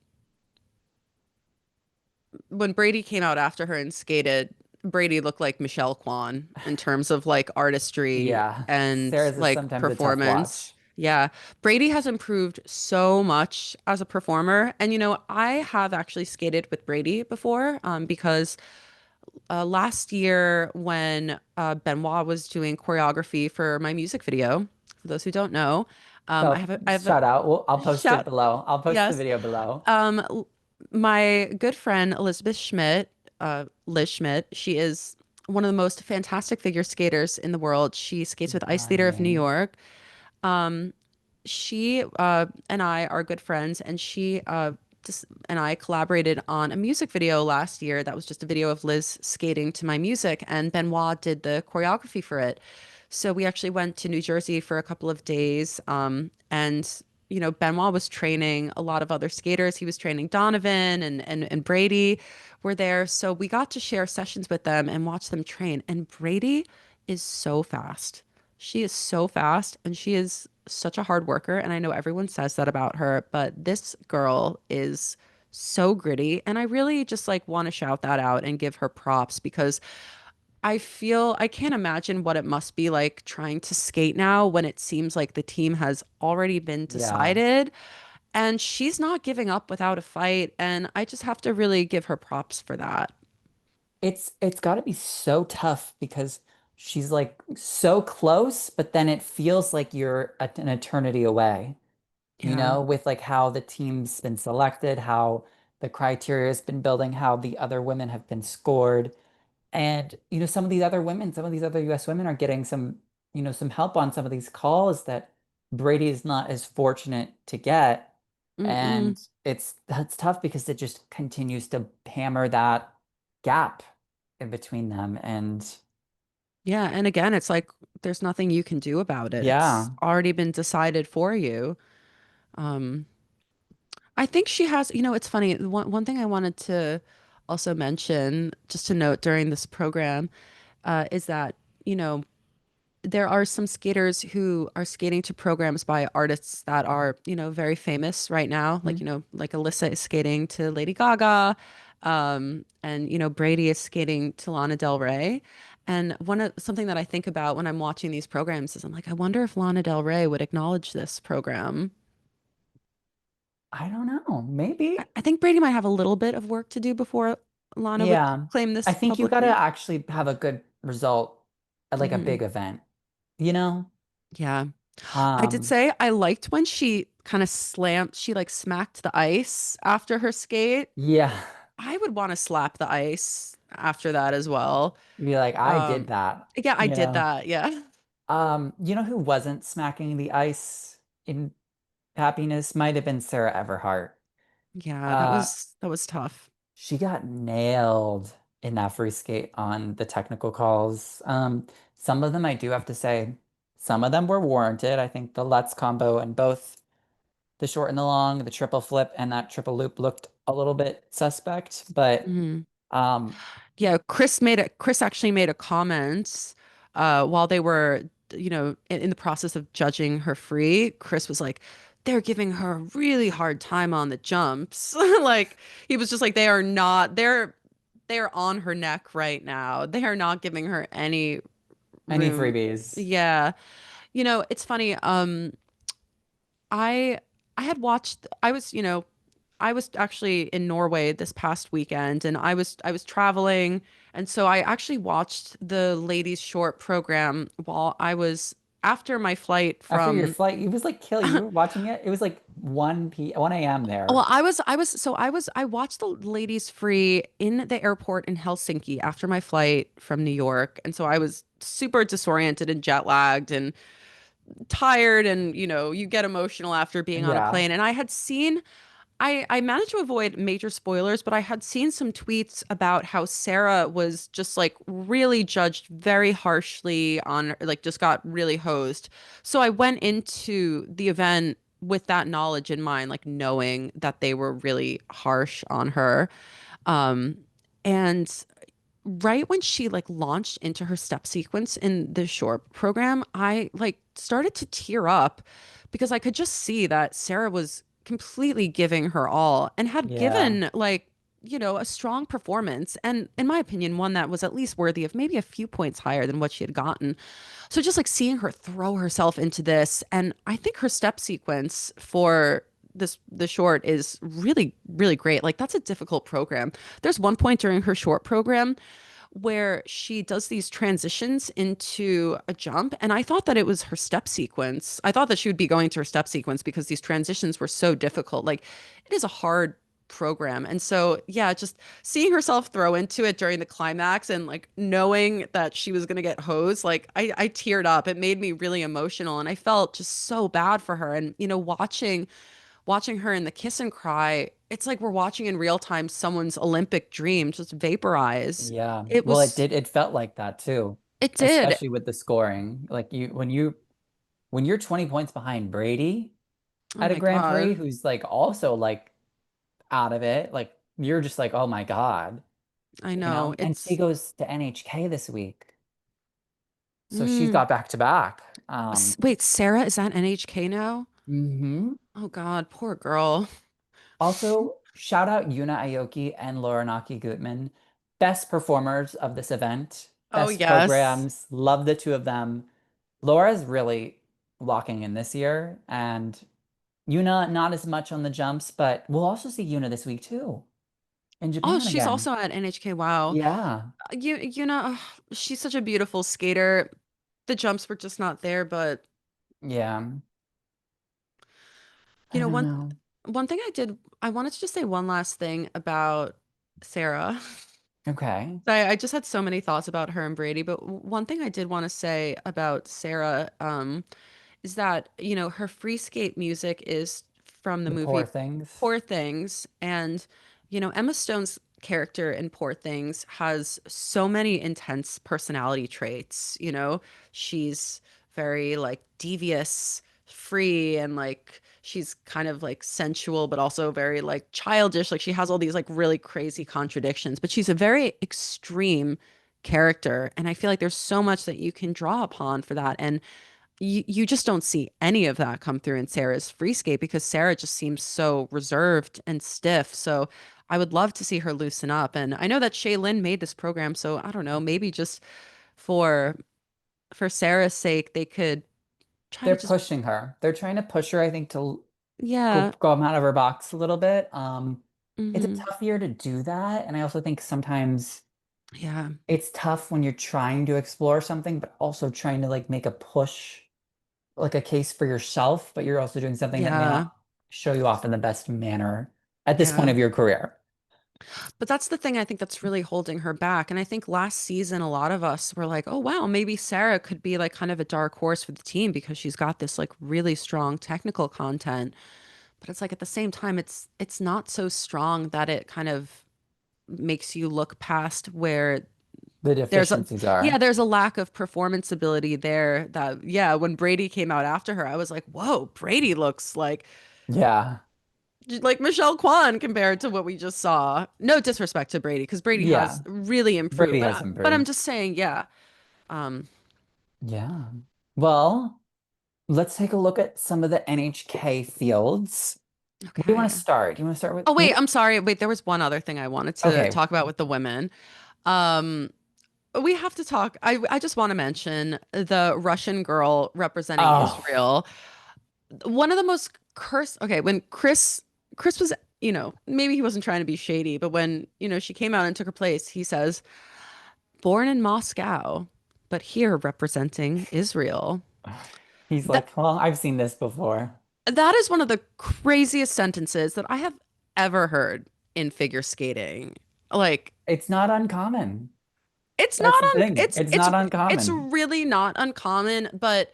when Brady came out after her and skated, Brady looked like Michelle Kwan in terms of like artistry yeah, and Sarah's is like sometimes a tough performance. watch. Yeah, Brady has improved so much as a performer. And I have actually skated with Brady before, because last year when Benoit was doing choreography for my music video, for those who don't know, So I have a shout out. I'll post it shout. below. I'll post the Yes. video below. My good friend Elizabeth Schmidt, Liz Schmidt, she is one of the most fantastic figure skaters in the world. She skates with Ice Theater of New Dying. York. Um, she and I are good friends, and she just and I collaborated on a music video last year that was just a video of Liz skating to my music, and Benoit did the choreography for it. So we actually went to New Jersey for a couple of days, and Benoit was training a lot of other skaters. He was training Donovan and Brady were there, so we got to share sessions with them and watch them train. And Brady is so fast. She is so fast and she is such a hard worker. And I know everyone says that about her, but this girl is so gritty. And I really just like want to shout that out and give her props because I can't imagine what it must be like trying to skate now when it seems like the team has already been Yeah. decided and she's not giving up without a fight. And I just have to really give her props for that. It's got to be so tough because she's like so close, but then it feels like you're an eternity away, Yeah. with like how the team's been selected, how the criteria has been building, how the other women have been scored. And, some of these other women, some of these other US women are getting some help on some of these calls that Brady is not as fortunate to get. Mm-mm. And that's tough because it just continues to hammer that gap in between them. And Yeah. And again, it's like there's nothing you can do about it. It's yeah, already been decided for you. Um, I think she has, it's funny. One thing I wanted to also mention, just to note during this program, is that, you know, there are some skaters who are skating to programs by artists that are, very famous right now. Like, mhm. like Alyssa is skating to Lady Gaga, and Brady is skating to Lana Del Rey. And something that I think about when I'm watching these programs is I'm like, I wonder if Lana Del Rey would acknowledge this program. I don't know. Maybe. I think Brady might have a little bit of work to do before Lana would Yeah. claim I this think you got to publicly. actually have a good result at like a Hmm. big event, you know? Yeah. I did Um, say I liked when she kind of she like smacked the ice after her skate. yeah. I would want to slap the ice after that as well. Be like, I did Um, that, yeah, I you did know? that. Yeah. You know who wasn't smacking the ice in happiness might have been Sarah Everhart. Yeah, Uh, that was tough. she got nailed. in that free skate on the technical calls. Some of them I do have to say, some of them were warranted. I think the Lutz combo and both the short and the long, the triple flip and that triple loop looked a little bit suspect, but Mhm. um, Yeah, Chris actually made a comment while they were, in the process of judging her free. Chris was like, they're giving her a really hard time on the jumps. Like he was just like, they're on her neck right now. They are not giving her any any room. freebies. Yeah. It's funny. I I had watched I was actually in Norway this past weekend and I was traveling and so I actually watched the ladies short program while I was after my flight After your from flight, it was like kill. You were watching it. It was like 1 a.m. well, there. I watched the ladies free in the airport in Helsinki after my flight from New York. And so I was super disoriented and jet lagged and tired and you get emotional after being on a Yeah. plane. And I managed to avoid major spoilers, but I had seen some tweets about how Sarah was just like really judged very harshly on, like, just got really hosed. So I went into the event with that knowledge in mind, like knowing that they were really harsh on her. Um, and right when she like launched into her step sequence in the short program, I like started to tear up because I could just see that Sarah was completely giving her all and had Yeah. given like, a strong performance. And in my opinion, one that was at least worthy of maybe a few points higher than what she had gotten. So just like seeing her throw herself into this, and I think her step sequence for the short is really, really great. Like that's a difficult program. There's one point during her short program where she does these transitions into a jump. And I thought that it was her step sequence. I thought that she would be going to her step sequence because these transitions were so difficult. Like it is a hard program. And so, yeah, just seeing herself throw into it during the climax and like knowing that she was going to get hosed, like I teared up. It made me really emotional. And I felt just so bad for her. And, watching her in the kiss and cry, it's like we're watching in real time someone's Olympic dream just vaporize. Yeah. It Well, it was, did. It felt like that too, it did. especially with the scoring. Like when you're 20 points behind Brady Oh at a my Grand Prix, God. who's like also like out of it, like you're just like, oh my God, I you know. know? And she goes to NHK this week. So she's Mm. got back to back. Wait, Sarah is at NHK now? Mhm. Oh God, poor girl. Also, shout out Yuna Aoki and Laurinaki Gutman, best performers of this event, Oh best yes. programs. Love the two of them. Laura's really locking in this year, and Yuna not as much on the jumps, but we'll also see Yuna this week too in Oh, Japan she's again. also at NHK. Wow. Yeah, She's such a beautiful skater. The jumps were just not there, but yeah. you I know, don't one know. one thing I wanted to just say one last thing about Sarah. Okay, I just had so many thoughts about her and Brady, but one thing I did want to say about Sarah, is that, her free skate music is from the the poor movie things. Poor Things. And, Emma Stone's character in Poor Things has so many intense personality traits. She's very like devious, free, and like she's kind of like sensual, but also very like childish. Like she has all these like really crazy contradictions, but she's a very extreme character. And I feel like there's so much that you can draw upon for that. And you just don't see any of that come through in Sarah's free skate because Sarah just seems so reserved and stiff. So I would love to see her loosen up. And I know that Shaylin made this program, so I don't know, maybe just for Sarah's sake, they could try They're to just pushing her. They're trying to push her, I think, to yeah. go out of her box a little bit. It's a Hmm. tough year to do that, and I also think sometimes Yeah. it's tough when you're trying to explore something, but also trying to like make a push, like a case for yourself, but you're also doing something that may Yeah. not show you off in the best manner at this point Yeah. of your career. But that's the thing I think that's really holding her back. And I think last season, a lot of us were like, oh, wow, maybe Sarah could be like kind of a dark horse for the team because she's got this like really strong technical content. But it's like at the same time, it's not so strong that it kind of makes you look past where The there's a deficiencies are. there's a lack of performance ability there that yeah, when Brady came out after her, I was like, whoa, Brady looks Yeah. like Michelle Kwan compared to what we just saw. No disrespect to Brady, because Brady Yeah. has really improved. Brady But has but I'm improved. just saying, yeah. Um, Yeah. Well, let's take a look at some of the NHK fields. Where do you want okay. to start? Do you want to start with Oh wait, maybe? I'm sorry. Wait, there was one other thing I wanted to Okay. talk about with the women. Um, we have to talk. I just want to mention the Russian girl representing Oh, Israel. One of the most cursed. Okay, when Chris was, maybe he wasn't trying to be shady, but when, she came out and took her place, he says, "Born in Moscow, but here representing Israel." he's That like, well, I've seen this before. that is one of the craziest sentences that I have ever heard in figure skating. Like, It's not uncommon. it's not That's the un thing. It's not it's uncommon. really not uncommon, but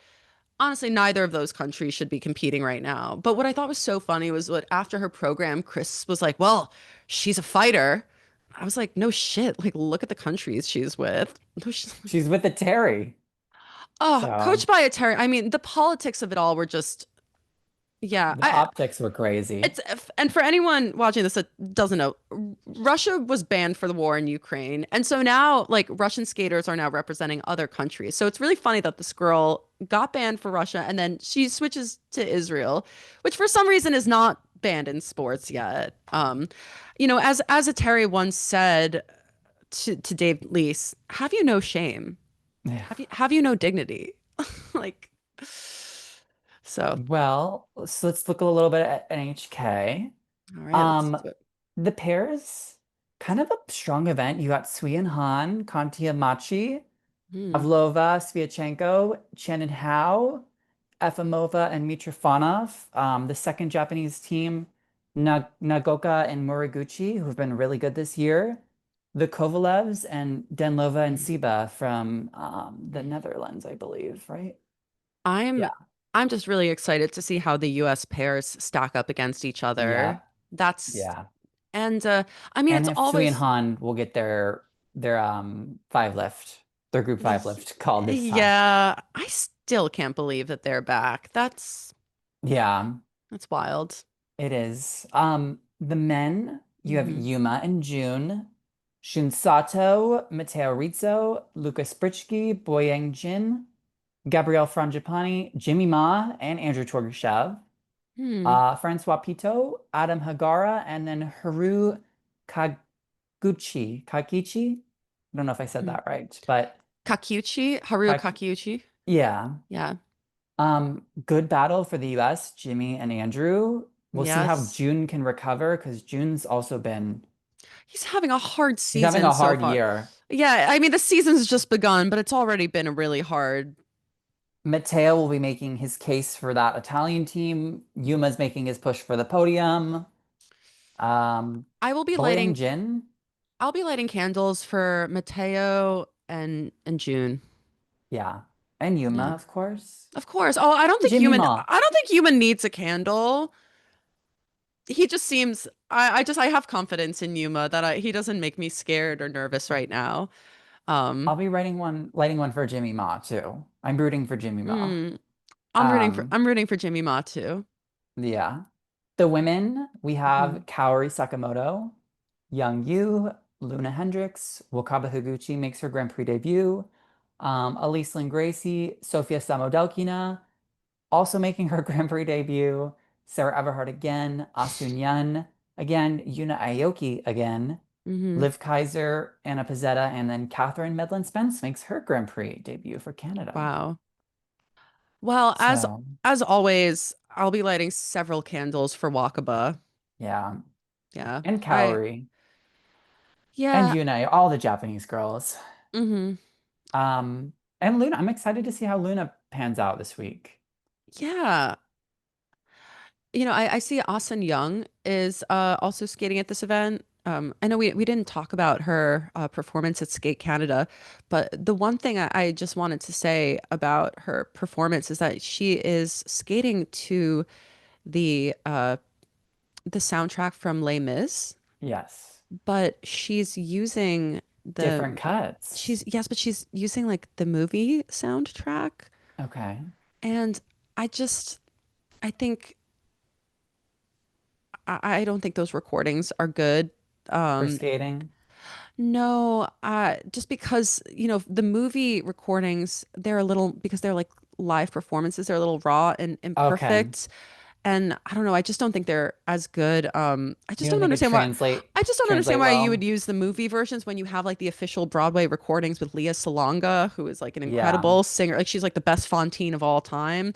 honestly, neither of those countries should be competing right now. But what I thought was so funny was what after her program, Chris was like, "Well, she's a fighter." I was like, "No shit! Like, look at the countries she's with." No, She's with the Terry. oh, So coached by a terror. I mean, the politics of it all were just, yeah. the optics were crazy. It's and for anyone watching this that doesn't know, Russia was banned for the war in Ukraine. And so now like Russian skaters are now representing other countries. So it's really funny that this girl got banned for Russia and then she switches to Israel, which for some reason is not banned in sports yet. As a Terry once said to Dave Lease, have you no shame? Yeah. Have you no dignity? Like so. Well, so let's look a little bit at NHK. All right, let's Um, do it. the pairs, kind of a strong event. You got Sui and Han, Kantia Machi, Hmm. Pavlova, Sviatchenko, Chen and Hao, Efimova and Mitrofanov. The second Japanese team, Nagoka and Moriguchi, who've been really good this year. The Kovalevs and Denlova and Siba from the Netherlands, I believe, right? I'm Yeah. I'm just really excited to see how the US pairs stack up against each Yeah. other. That's Yeah. and I mean And it's if Sui and always Han will get their five lift, their group five y- lift called this time. yeah, I still can't believe that they're back. Yeah, That's wild. it is. The men, you have Hmm. Yuma and June, Shunsato, Matteo Rizzo, Lucas Spritsky, Boyang Jin, Gabrielle Frangipani, Jimmy Ma, and Andrew Torgashev, Hmm. Francois Pito, Adam Hagara, and then Haru Kakichi. I don't know if I said Hmm. that right, but Haru Kak Kakiuchi. yeah. Yeah. Good battle for the US, Jimmy and Andrew. We'll see how Yes. June can recover because June's also been, He's having a hard he's having season a so hard far. year. Yeah, I mean the season's just begun, but it's already been a really hard. Matteo will be making his case for that Italian team. Yuma's making his push for the podium. Um, I will be Boyang lighting Jin, I'll be lighting candles for Mateo and June. yeah. And Yeah. Yuma, of course. Of course. Oh, Jimmy Ma. I don't think human needs a candle. He just seems I have confidence in Yuma that he doesn't make me scared or nervous right now. Um I'll be lighting one for Jimmy Ma too. I'm rooting for Jimmy Ma. mm, Um, I'm rooting for Jimmy Ma too. yeah. The women, we Hmm. have Kaori Sakamoto, Young Yu, Luna Hendricks, Wakaba Higuchi makes her Grand Prix debut. Elise Lynn Gracie, Sofia Samodelkina, also making her Grand Prix debut. Sarah Everhart again, Asun Yun again, Yuna Aoki again, Hmm. Liv Kaiser, Anna Pizzetta, and then Catherine Medlin Spence makes her Grand Prix debut for Canada. Wow. Well, So, as always, I'll be lighting several candles for Wakaba. yeah. Yeah. And I Kaori and yeah. Yuna, all the Japanese girls. Hmm. Um, and Luna, I'm excited to see how Luna pans out this week. Yeah. I see Asen Young is also skating at this event. I know we didn't talk about her performance at Skate Canada, but the one thing I just wanted to say about her performance is that she is skating to the soundtrack from Les Mis. Yes. but she's using the Different cuts. but she's using like the movie soundtrack. Okay. And I just I think I don't think those recordings are good. For Um, skating. no, just because, the movie recordings, they're a little, because they're like live performances, they're a little raw and Okay. imperfect. And I don't know, I just don't think they're as good. I You just don't don't think it understand why. translate I just don't understand translate why you would well? use the movie versions when you have like the official Broadway recordings with Leah Salonga, who is like an Yeah. incredible singer. Like she's like the best Fontaine of all time.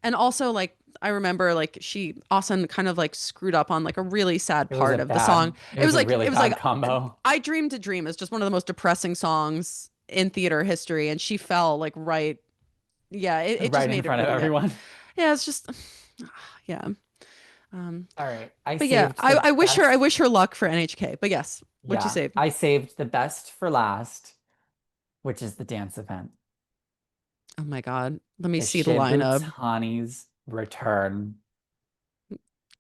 And also like I remember like she also kind of like screwed up on like a really sad part of the song. It It was was a like really it was like bad combo. I Dreamed a Dream is just one of the most depressing songs in theater history, and she fell like right. Yeah, it just Right in made it front of really bad. everyone. Yeah, it's just yeah. Um, All right. I but yeah, saved the I best. wish her luck for NHK. But yes, what you Yeah, saved? I saved the best for last, which is the dance event. Oh my God. Let me The see the lineup. Shibutani's return.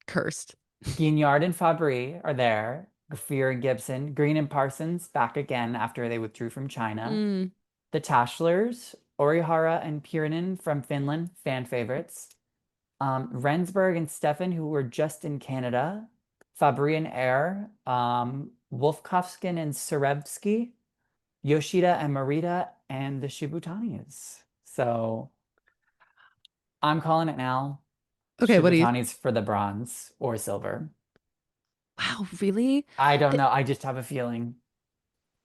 Cursed. Guignard and Fabry are there. Gaffier and Gibson. Green and Parsons back again after they withdrew from China. Mm. The Tashlers, Orihara and Pirinen from Finland, fan favorites. Rensburg and Stefan, who were just in Canada. Fabry and Air. Wolfkovskin and Serevsky. Yoshida and Marita and the Shibutanis. So I'm calling it now. Okay, what do you? Shibutanis for the bronze or silver. Wow, really? I don't Th- know. I just have a feeling.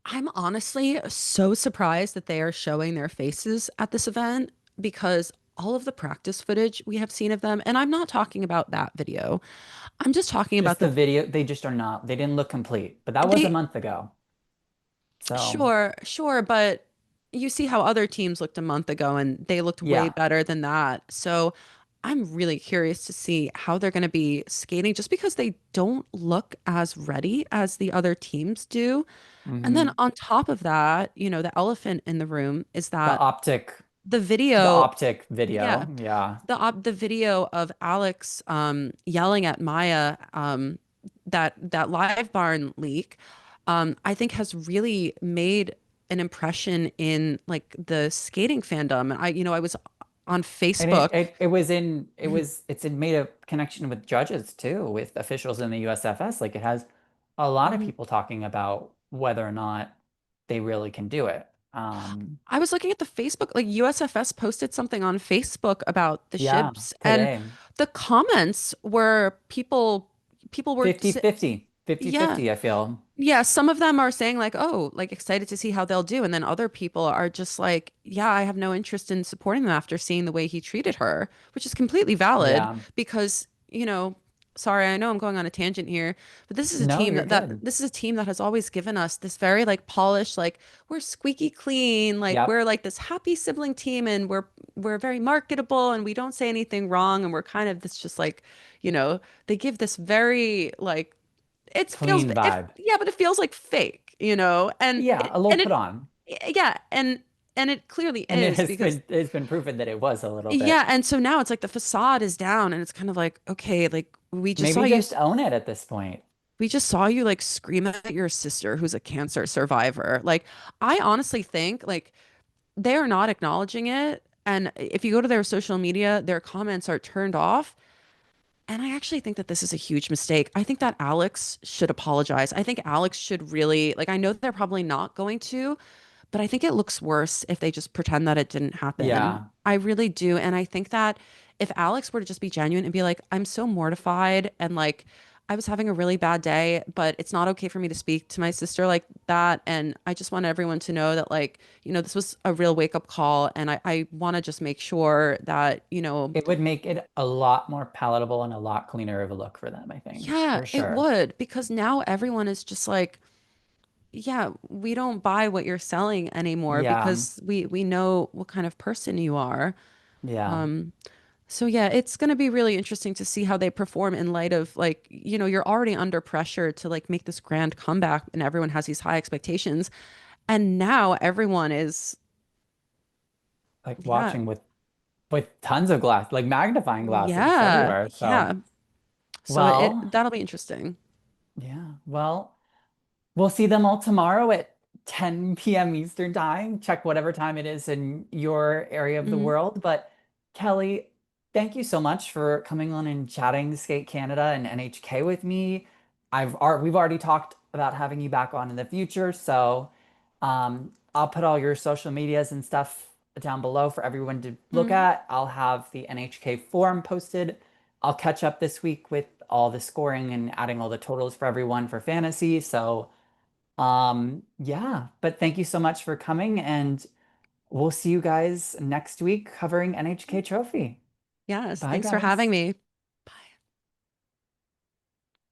I'm honestly so surprised that they are showing their faces at this event because all of the practice footage we have seen of them, and I'm not talking about that video. I'm just talking about Just the the video, they just are not, they didn't look complete. But that was a they month ago. So, Sure, sure, but you see how other teams looked a month ago and they looked way yeah. better than that. So I'm really curious to see how they're going to be skating just because they don't look as ready as the other teams do. And then Hmm. on top of that, the elephant in the room is The that optic, the the video, optic yeah, video. Yeah. the video of Alex yelling at Maya that live barn leak I think has really made an impression in like the skating fandom. I was on And Facebook. it's made a connection with judges too, with officials in the USFS. Like it has a lot of Mhm. people talking about whether or not they really can do it. I was looking at the Facebook, like USFS posted something on Facebook about the Yeah, ships, and today. the comments were people were 50-50. 50 yeah. 50. I feel. Yeah, some of them are saying like, "Oh, like excited to see how they'll do." And then other people are just like, "Yeah, I have no interest in supporting them after seeing the way he treated her," which is completely valid Yeah. because, sorry, I know I'm going on a tangent here, but this is a No, team you're that good. this is a team that has always given us this very like polished, like we're squeaky clean, like we're Yep. like this happy sibling team and we're very marketable and we don't say anything wrong and we're kind of this just like, they give this very like Clean if vibe. yeah, but it feels like fake, Yeah, a little put on. yeah, and it clearly And it is has because been proven that it was a little yeah, bit. and so now it's like the facade is down and it's kind of like, okay, like Maybe just own it at this point. we just saw you like scream at your sister who's a cancer survivor. Like I honestly think like they are not acknowledging it. And if you go to their social media, their comments are turned off. And I actually think that this is a huge mistake. I think that Alex should apologize. I think Alex should really, like, I know they're probably not going to, but I think it looks worse if they just pretend that it didn't happen. Yeah. I really do. And I think that if Alex were to just be genuine and be like, I'm so mortified and like, I was having a really bad day, but it's not okay for me to speak to my sister like that. And I just want everyone to know that, like, this was a real wake up call. And I want to just make sure that, It would make it a lot more palatable and a lot cleaner of a look for them, I think, yeah, for it sure. would because now everyone is just like, yeah, we don't buy what you're selling anymore Yeah. because we know what kind of person you are. Yeah. Um, so yeah, it's going to be really interesting to see how they perform in light of like, you're already under pressure to like make this grand comeback and everyone has these high expectations. And now everyone is, Like yeah, watching with tons of glass, like magnifying glasses yeah, everywhere. So, yeah. So well, that'll be interesting. yeah. Well, We'll see them all tomorrow at 10 p.m. Eastern time. Check whatever time it is in your area of the Hmm. world. But Kelly, thank you so much for coming on and chatting Skate Canada and NHK with me. We've already talked about having you back on in the future, so I'll put all your social medias and stuff down below for everyone to look Hmm. at. I'll have the NHK forum posted. I'll catch up this week with all the scoring and adding all the totals for everyone for fantasy. So yeah, but thank you so much for coming, and we'll see you guys next week covering NHK Trophy. Yes, Bye, thanks for having guys. me.